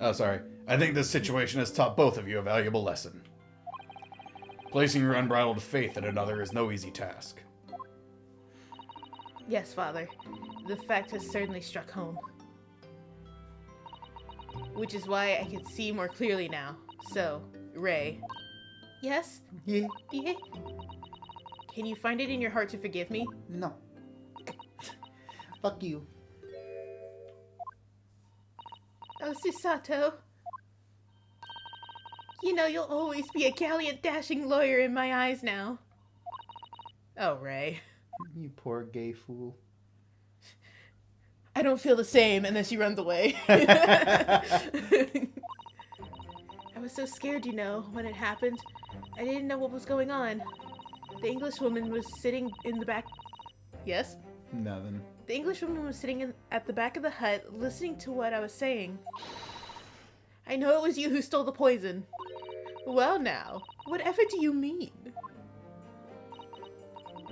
Oh, sorry. I think this situation has taught both of you a valuable lesson. Placing your unbridled faith in another is no easy task. Yes, Father. The fact has certainly struck home. Which is why I can see more clearly now. So, Ray. Yes? Yeah. Yeah? Can you find it in your heart to forgive me? No. Fuck you. Oh, Susato. You know you'll always be a gallant, dashing lawyer in my eyes now. Oh, Ray. You poor gay fool. I don't feel the same, and then she runs away. I was so scared, when it happened. I didn't know what was going on. The Englishwoman was sitting in the back... Yes? Nothing. The Englishwoman was sitting at the back of the hut, listening to what I was saying. I know it was you who stole the poison. Well now, whatever do you mean?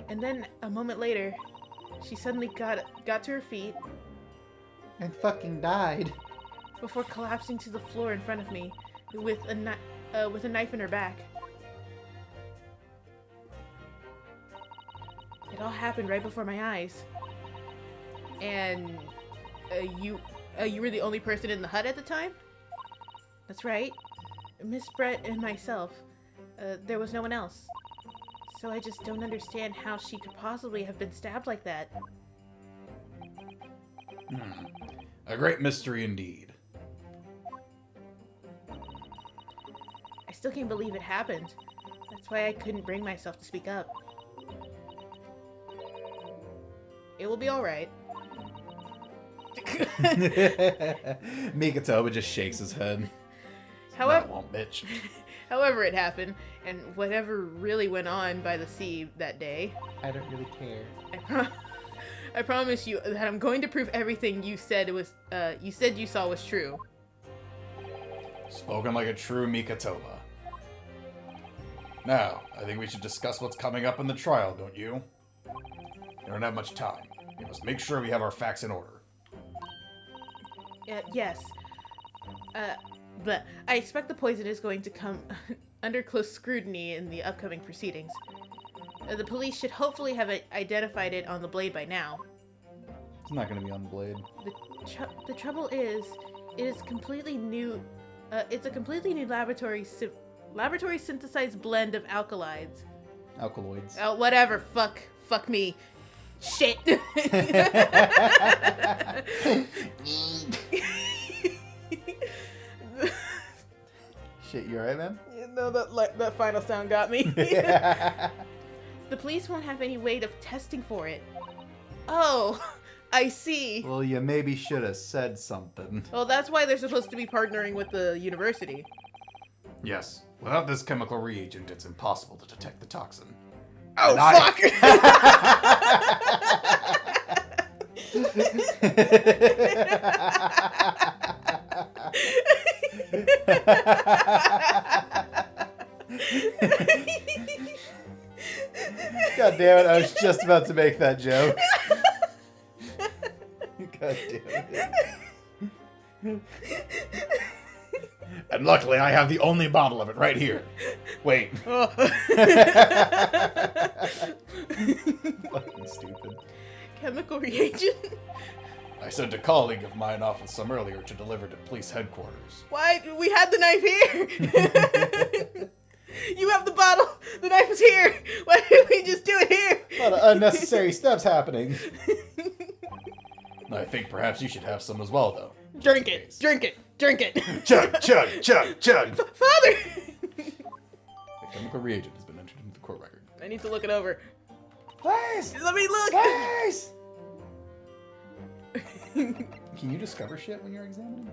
And then, a moment later, she suddenly got to her feet And fucking died. before collapsing to the floor in front of me with a knife in her back. It all happened right before my eyes. And you were the only person in the hut at the time? That's right. Miss Brett and myself. There was no one else. So I just don't understand how she could possibly have been stabbed like that. A great mystery indeed. I still can't believe it happened. That's why I couldn't bring myself to speak up. It will be alright. Mikatoba just shakes his head. However, No, won't, bitch. however it happened, and whatever really went on by the sea that day, I don't really care. I promise you that I'm going to prove everything you said you saw was true. Spoken like a true Mikatoba. Now, I think we should discuss what's coming up in the trial, don't you? We don't have much time. We must make sure we have our facts in order. Yes. But I expect the poison is going to come under close scrutiny in the upcoming proceedings. The police should hopefully have identified it on the blade by now. It's not going to be on the blade. The trouble is, it is completely new. It's a completely new laboratory synthesized blend of alkaloids. Alkaloids. Whatever. Fuck me. Shit. Shit, you alright, man? No, that final sound got me. The police won't have any way of testing for it. Oh, I see. Well, you maybe should have said something. Well, that's why they're supposed to be partnering with the university. Yes. Without this chemical reagent, it's impossible to detect the toxin. Oh, And God damn it, I was just about to make that joke. God damn it. And luckily, I have the only bottle of it right here. Wait. Fucking stupid. Chemical reagent? I sent a colleague of mine off with some earlier to deliver to police headquarters. Why? We had the knife here. You have the bottle. The knife is here. Why didn't we just do it here? A lot of unnecessary steps happening. I think perhaps you should have some as well, though. Drink it. Drink it. Drink it. Chug, chug, chug, chug. Father! The chemical reagent has been entered into the court record. I need to look it over. Please! Let me look. Please! Can you discover shit when you're examining?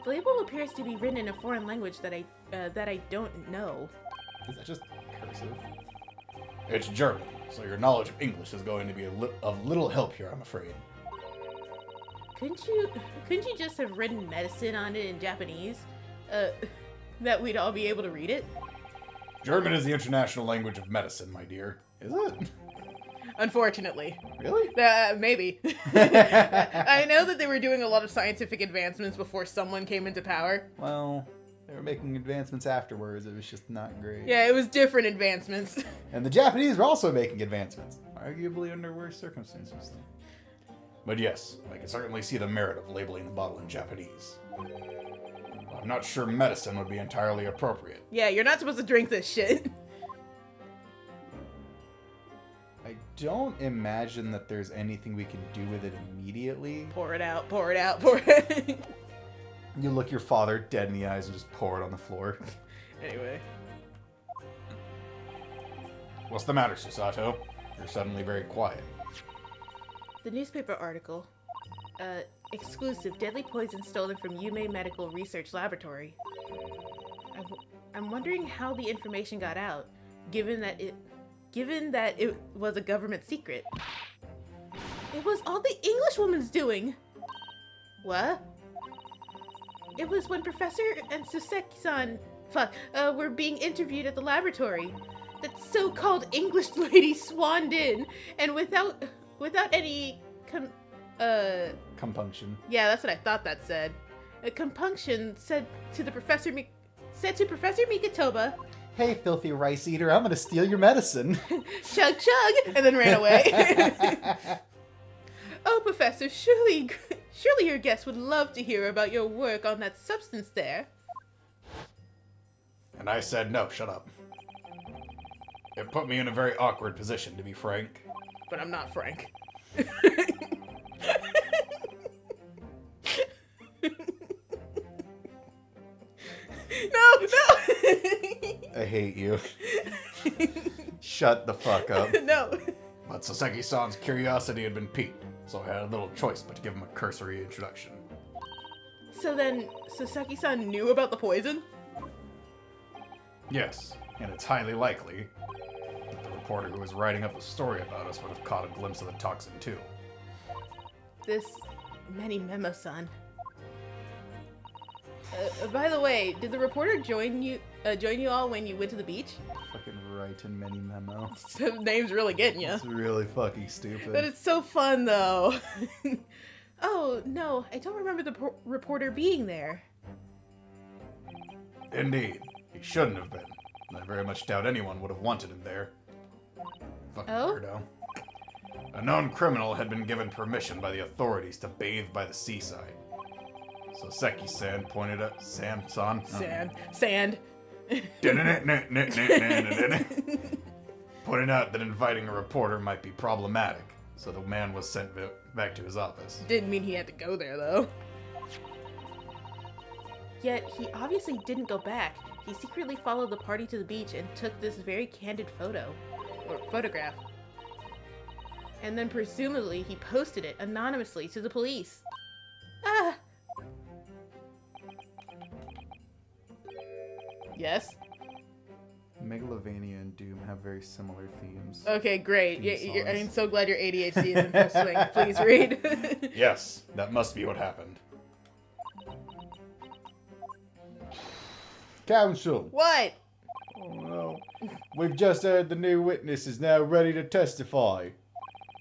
The label appears to be written in a foreign language that I don't know. Is that just cursive? It's German, so your knowledge of English is going to be of little help here, I'm afraid. Couldn't you just have written medicine on it in Japanese? That we'd all be able to read it? German is the international language of medicine, my dear. Is it? Unfortunately. Really? Maybe. I know that they were doing a lot of scientific advancements before someone came into power. Well, they were making advancements afterwards. It was just not great. Yeah, it was different advancements. And the Japanese were also making advancements. Arguably under worse circumstances. But yes, I can certainly see the merit of labeling the bottle in Japanese. I'm not sure medicine would be entirely appropriate. Yeah, you're not supposed to drink this shit. I don't imagine that there's anything we can do with it immediately. Pour it out, pour it out, pour it. You look your father dead in the eyes and just pour it on the floor. Anyway. What's the matter, Susato? You're suddenly very quiet. The newspaper article. Exclusive deadly poison stolen from Yume Medical Research Laboratory. I'm wondering how the information got out, given that it was a government secret. It was all the Englishwoman's doing! What? It was when Professor and Suseki-san were being interviewed at the laboratory. That so-called English lady swanned in, and without any Compunction. yeah, that's what I thought that said. A compunction said to Professor Mikitoba, Hey, filthy rice eater, I'm gonna steal your medicine. chug chug, and then ran away. Oh, Professor, surely your guests would love to hear about your work on that substance there. And I said, no, shut up. It put me in a very awkward position, to be frank. But I'm not Frank. No! I hate you. Shut the fuck up. No. But Saseki-san's curiosity had been piqued, so I had little choice but to give him a cursory introduction. So then, Sasaki-san knew about the poison? Yes, and it's highly likely that the reporter who was writing up the story about us would have caught a glimpse of the toxin too. This Memo-san. By the way, did the reporter join you all when you went to the beach? Fucking writing many memo. The name's really getting you. It's really fucking stupid. But it's so fun, though. Oh, no, I don't remember the reporter being there. Indeed, he shouldn't have been. And I very much doubt anyone would have wanted him there. Fucking Oh? weirdo. A known criminal had been given permission by the authorities to bathe by the seaside. So Seki-san pointed at Sam-san. Sand. Pointing out that inviting a reporter might be problematic, so the man was sent back to his office. Didn't mean he had to go there, though. Yet, he obviously didn't go back. He secretly followed the party to the beach and took this very candid photograph. And then presumably he posted it anonymously to the police. Ah! Yes? Megalovania and Doom have very similar themes. Okay, great. Theme I'm songs. so glad your ADHD is in full swing. Please read. Yes, that must be what happened. Counsel! What? Oh no. We've just heard the new witness is now ready to testify.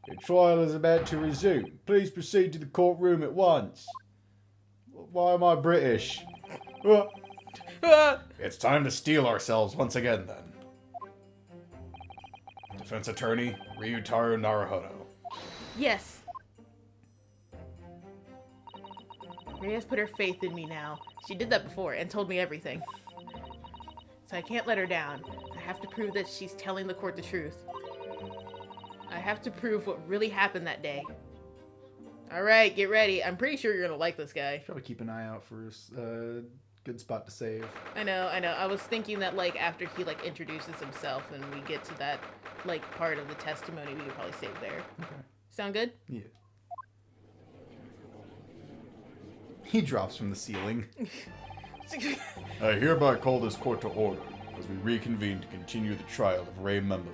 The trial is about to resume. Please proceed to the courtroom at once. Why am I British? Ah! It's time to steel ourselves once again, then. Defense attorney, Ryutaro Naruhodo. Yes. Reyes put her faith in me now. She did that before and told me everything. So I can't let her down. I have to prove that she's telling the court the truth. I have to prove what really happened that day. Alright, get ready. I'm pretty sure you're gonna like this guy. Probably keep an eye out for a good spot to save. I know. I was thinking that, like, after he, like, introduces himself and we get to that, like, part of the testimony, we could probably save there. Okay. Sound good? Yeah. He drops from the ceiling. I hereby call this court to order as we reconvene to continue the trial of Ray Membami.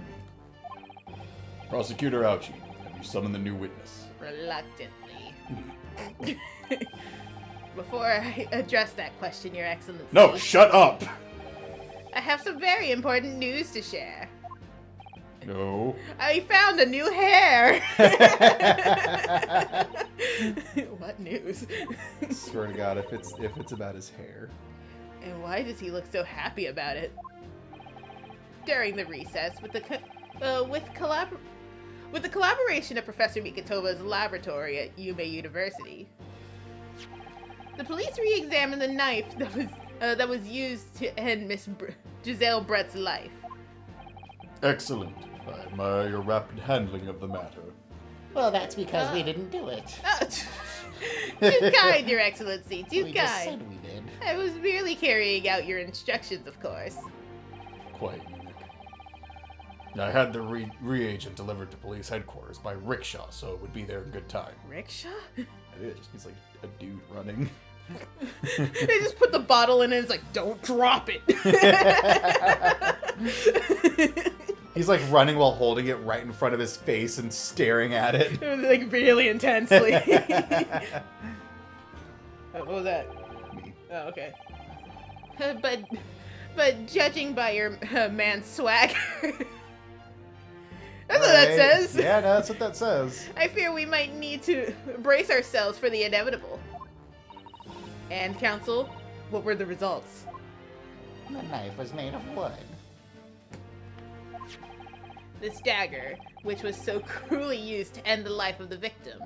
Prosecutor Auchi, have you summoned the new witness? Reluctantly. Before I address that question, Your Excellency. No, shut up! I have some very important news to share. No. I found a new hair! What news? Swear to God, if it's about his hair. And why does he look so happy about it? During the recess, with the collaboration of Professor Mikitoba's laboratory at Yume University, the police re-examined the knife that was used to end Miss Giselle Brett's life. Excellent. I admire your rapid handling of the matter. Well, that's because we didn't do it. Too kind, Your Excellency, too We just kind. said we did. I was merely carrying out your instructions, of course. Quite unique. I had the reagent delivered to police headquarters by rickshaw, so it would be there in good time. Rickshaw? It just means like a dude running. They just put the bottle in and it's like, don't drop it. He's like running while holding it right in front of his face and staring at it. Like really intensely. What was that? Me. Oh, okay. But judging by your man's swagger, that's what that Right. says. Yeah, no, that's what that says. I fear we might need to brace ourselves for the inevitable. And counsel, what were the results? The knife was made of wood. This dagger, which was so cruelly used to end the life of the victim,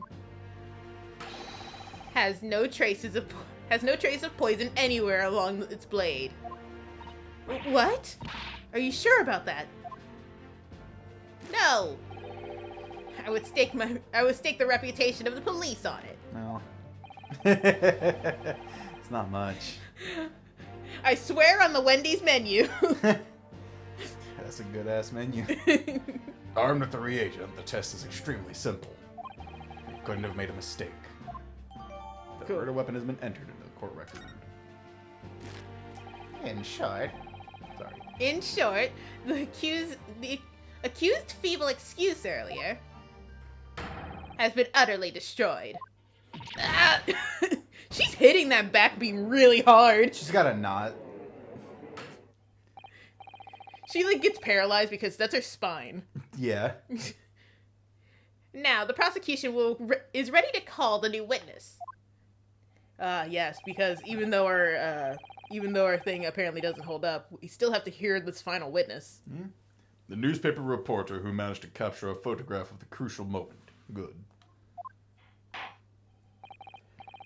has no traces of poison anywhere along its blade. What? Are you sure about that? No. I would stake the reputation of the police on it. No. It's not much. I swear on the Wendy's menu. That's a good ass menu. Armed with the reagent, the test is extremely simple. You couldn't have made a mistake. The Cool. murder weapon has been entered into the court record. In short, Sorry. In short, the accused feeble excuse earlier has been utterly destroyed. Ah! She's hitting that back beam really hard. She's got a knot. She like gets paralyzed because that's her spine. Yeah. Now the prosecution is ready to call the new witness. Yes, because even though our thing apparently doesn't hold up, we still have to hear this final witness. The newspaper reporter who managed to capture a photograph of the crucial moment. Good.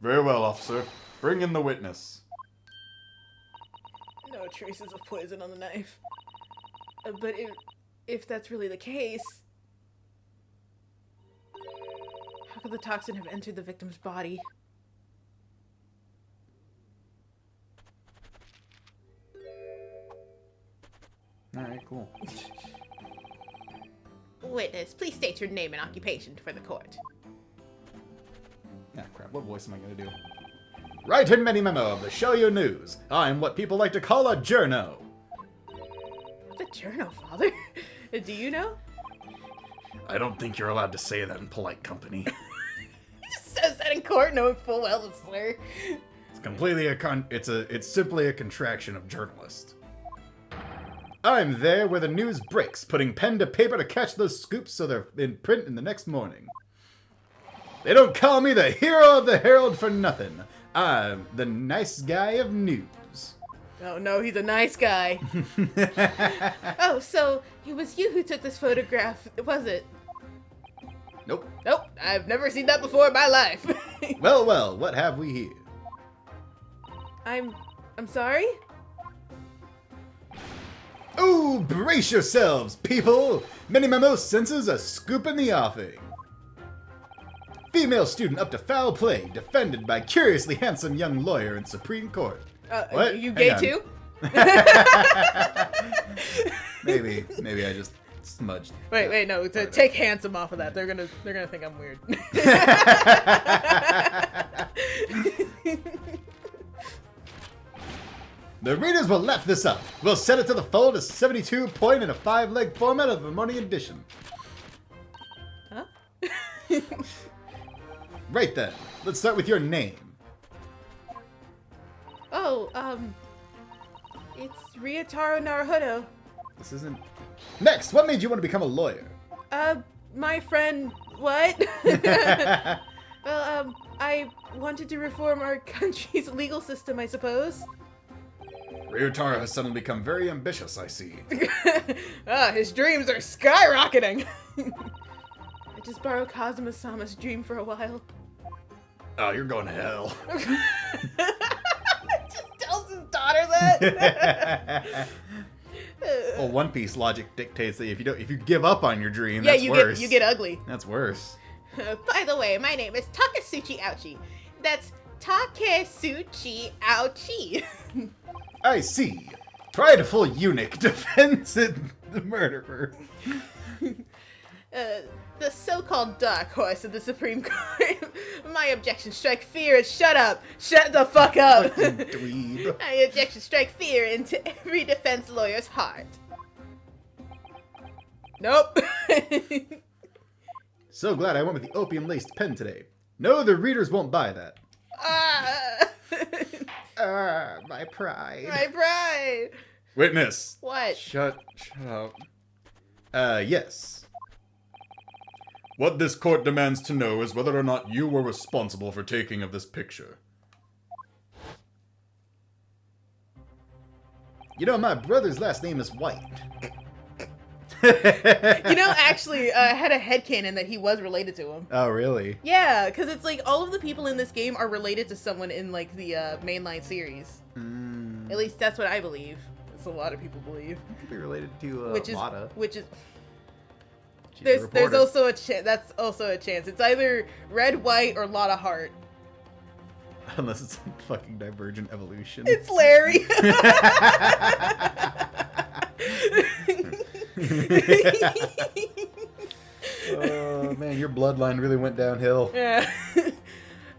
Very well, officer. Bring in the witness. No traces of poison on the knife. But if that's really the case, how could the toxin have entered the victim's body? Alright, cool. Witness, please state your name and occupation for the court. Ah, crap. What voice am I going to do? Right in Mini Memo of the Show You News. I'm what people like to call a journo. What's a journal, Father? Do you know? I don't think you're allowed to say that in polite company. He just says that in court knowing full well it's slur. It's completely it's simply a contraction of journalist. I'm there where the news breaks, putting pen to paper to catch those scoops so they're in print in the next morning. They don't call me the hero of the Herald for nothing. I'm the nice guy of news. Oh no, he's a nice guy. Oh, so it was you who took this photograph, was it? Nope. Nope, I've never seen that before in my life. Well, well, what have we here? I'm sorry? Ooh, brace yourselves, people! Mini Memo senses a scoop in the offing. Female student up to foul play, defended by curiously handsome young lawyer in Supreme Court. What? You Hang gay on. too? Maybe I just smudged. Wait, no. Take handsome off of that. They're gonna think I'm weird. The readers will lap this up. We'll set it to the fold as 72 point in a 5-leg format of the morning edition. Huh? Right then, let's start with your name. Oh, it's Ryotaro Naruhodo. This isn't... Next, what made you want to become a lawyer? My friend, what? Well, I wanted to reform our country's legal system, I suppose. Ryotaro has suddenly become very ambitious, I see. His dreams are skyrocketing. I just borrowed Kazuma-sama's dream for a while. Oh, you're going to hell. Just tells his daughter that. Well, One Piece logic dictates that if you give up on your dream, Yeah, that's worse. you get ugly. That's worse. By the way, my name is Takasuchi Ouchi. That's Takesuchi Ouchi. I see. Prideful eunuch defends it. the murderer. The so-called dark horse of the Supreme Court. My objection strike fear and shut up. Shut the fuck up. Dweeb. My objection strike fear into every defense lawyer's heart. Nope. So glad I went with the opium-laced pen today. No, the readers won't buy that. My pride. My pride. Witness. What? Shut up. Yes. What this court demands to know is whether or not you were responsible for taking of this picture. You know, my brother's last name is White. You know, actually, I had a headcanon that he was related to him. Oh, really? Yeah, because it's like all of the people in this game are related to someone in like the mainline series. At least that's what I believe. That's a lot of people believe. Could be related to Which is Lada. She's a there's reporter. also a chance. That's also a chance. It's either Red, White, or Lotta Heart. Unless it's like fucking Divergent Evolution. It's Larry. Oh man, your bloodline really went downhill. Yeah.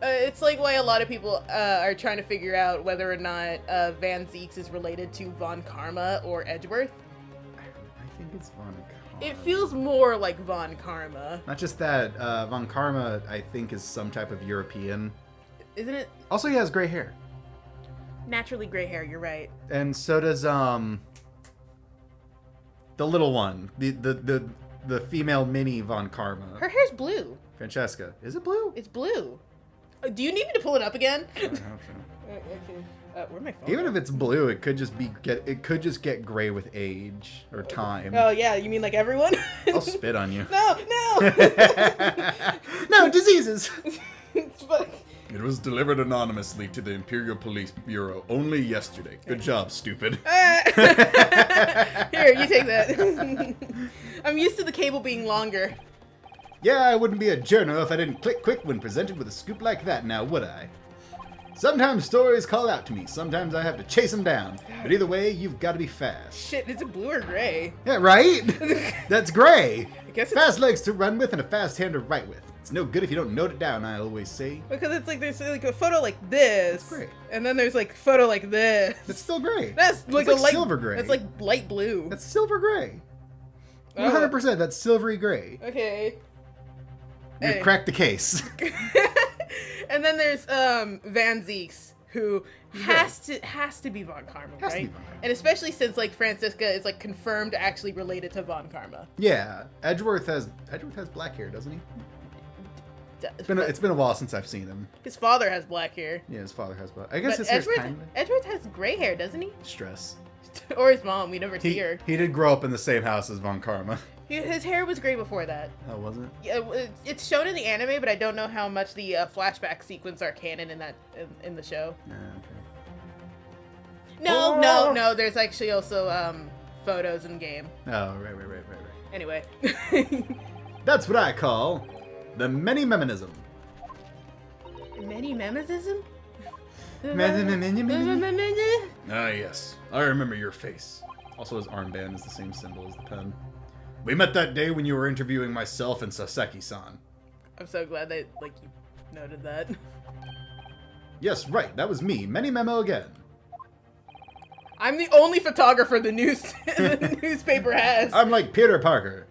It's like why a lot of people are trying to figure out whether or not Van Zeeks is related to Von Karma or Edgeworth. I think it's Von Karma. It feels more like Von Karma. Not just that, Von Karma, I think, is some type of European. Isn't it? Also, he has gray hair. Naturally gray hair, you're right. And so does, the little one. The female mini Von Karma. Her hair's blue. Francesca. Is it blue? It's blue. Do you need me to pull it up again? I don't know, so. Okay. Where'd my phone Even go? if it's blue, it could just get gray with age or time. Oh yeah, you mean like everyone? I'll spit on you. No. No, diseases. Fuck. It was delivered anonymously to the Imperial Police Bureau only yesterday. Good job, stupid. Here, you take that. I'm used to the cable being longer. Yeah, I wouldn't be a journo if I didn't click quick when presented with a scoop like that now, would I? Sometimes stories call out to me, sometimes I have to chase them down. But either way, you've got to be fast. Shit, is it blue or gray? Yeah, right? That's gray. I guess it's Fast legs to run with and a fast hand to write with. It's no good if you don't note it down, I always say. because it's like there's like a photo like this, That's great. and then there's like a photo like this. It's still gray. That's like It's a light silver gray. That's like light blue. That's silver gray. Oh. 100%, that's silvery gray. Okay. You've Hey. cracked the case. And then there's Van Zeeks, who has to be Von Karma, Has to right? be Von Karma. And especially since like Francisca is like confirmed actually related to Von Karma. Yeah, Edgeworth has black hair, doesn't he? It's been a while since I've seen him. His father has black hair. Yeah, his father has black. I guess But his hair's Edgeworth, kind of Edgeworth has gray hair, doesn't he? stress. Or his mom. We never see He, her. he did grow up in the same house as Von Karma. His hair was gray before that. Oh, was it? Yeah, it's shown in the anime, but I don't know how much the flashback sequence are canon in that in the show. Yeah, okay. No. There's actually also photos in game. Oh, right. Anyway. That's what I call the many-meminism. Many memism? Ah, yes. I remember your face. Also, his armband is the same symbol as the pen. We met that day when you were interviewing myself and Saseki-san. I'm so glad that like you noted that. Yes, right, that was me. Many Memo again. I'm the only photographer the newspaper has. I'm like Peter Parker.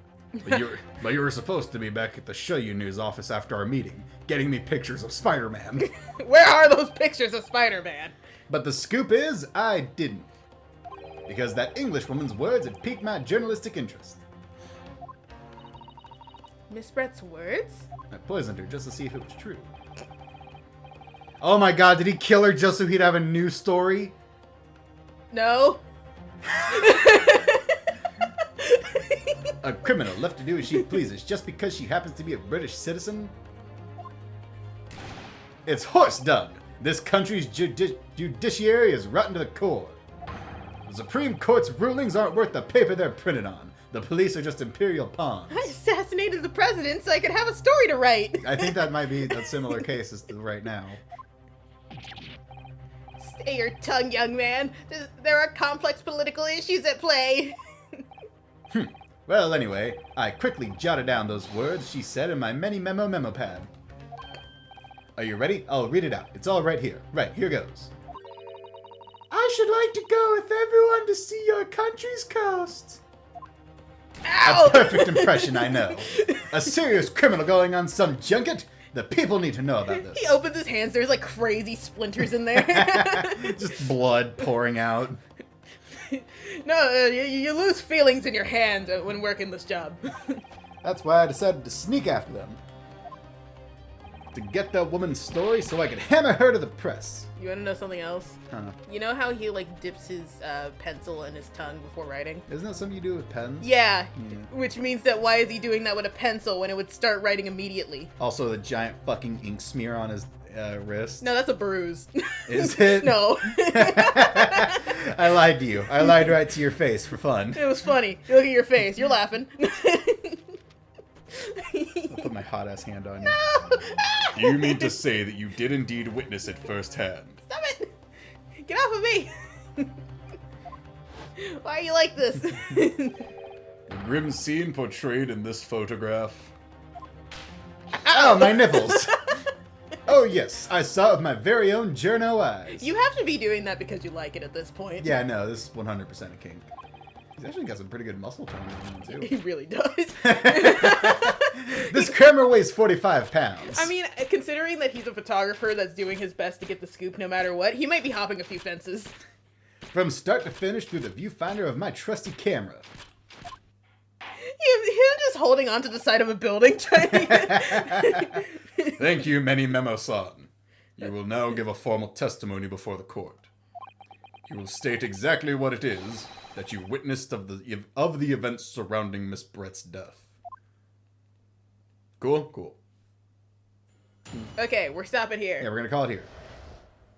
But you were supposed to be back at the Shoyu News office after our meeting, getting me pictures of Spider-Man. Where are those pictures of Spider-Man? But the scoop is, I didn't. Because that Englishwoman's words had piqued my journalistic interest. Miss Brett's words? I poisoned her just to see if it was true. Oh my god, did he kill her just so he'd have a new story? No. A criminal left to do as she pleases just because she happens to be a British citizen? It's horse dung. This country's judiciary is rotten to the core. The Supreme Court's rulings aren't worth the paper they're printed on. The police are just imperial pawns. I assassinated the president so I could have a story to write. I think that might be a similar case as to right now. Stay your tongue, young man. There are complex political issues at play. Well, anyway, I quickly jotted down those words she said in my memo pad. Are you ready? I'll read it out. It's all right here. Right, here goes. I should like to go with everyone to see your country's coast. Ow! A perfect impression, I know. A serious criminal going on some junket? The people need to know about this. He opens his hands. There's like crazy splinters in there. Just blood pouring out. No, you lose feelings in your hand when working this job. That's why I decided to sneak after them. To get that woman's story so I could hammer her to the press. You want to know something else? Huh. You know how he like dips his pencil in his tongue before writing? Isn't that something you do with pens? Yeah, which means that why is he doing that with a pencil when it would start writing immediately? Also, the giant fucking ink smear on his wrist. No, that's a bruise. Is it? No. I lied to you. I lied right to your face for fun. It was funny. You look at your face. You're laughing. I'll put my hot ass hand on you. You mean to say that you did indeed witness it firsthand? Stop it! Get off of me! Why are you like this? The grim scene portrayed in this photograph. Oh, my nipples! Oh yes, I saw it with my very own journo eyes. You have to be doing that because you like it at this point. Yeah, no, this is 100% a kink. He's actually got some pretty good muscle tone in him, He too. really does. This Kramer weighs 45 pounds. I mean, considering that he's a photographer that's doing his best to get the scoop no matter what, he might be hopping a few fences. From start to finish through the viewfinder of my trusty camera. Him just holding onto the side of a building trying to get... Thank you, Many Memo-san. You will now give a formal testimony before the court. You will state exactly what it is that you witnessed of the events surrounding Miss Brett's death. Cool? Cool. Okay, we're stopping here. Yeah, we're going to call it here.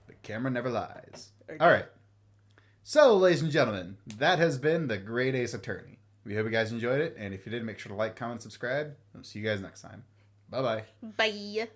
The camera never lies. Okay. All right. So, ladies and gentlemen, that has been the Great Ace Attorney. We hope you guys enjoyed it, and if you did, make sure to like, comment, subscribe. I'll see you guys next time. Bye-bye. Bye.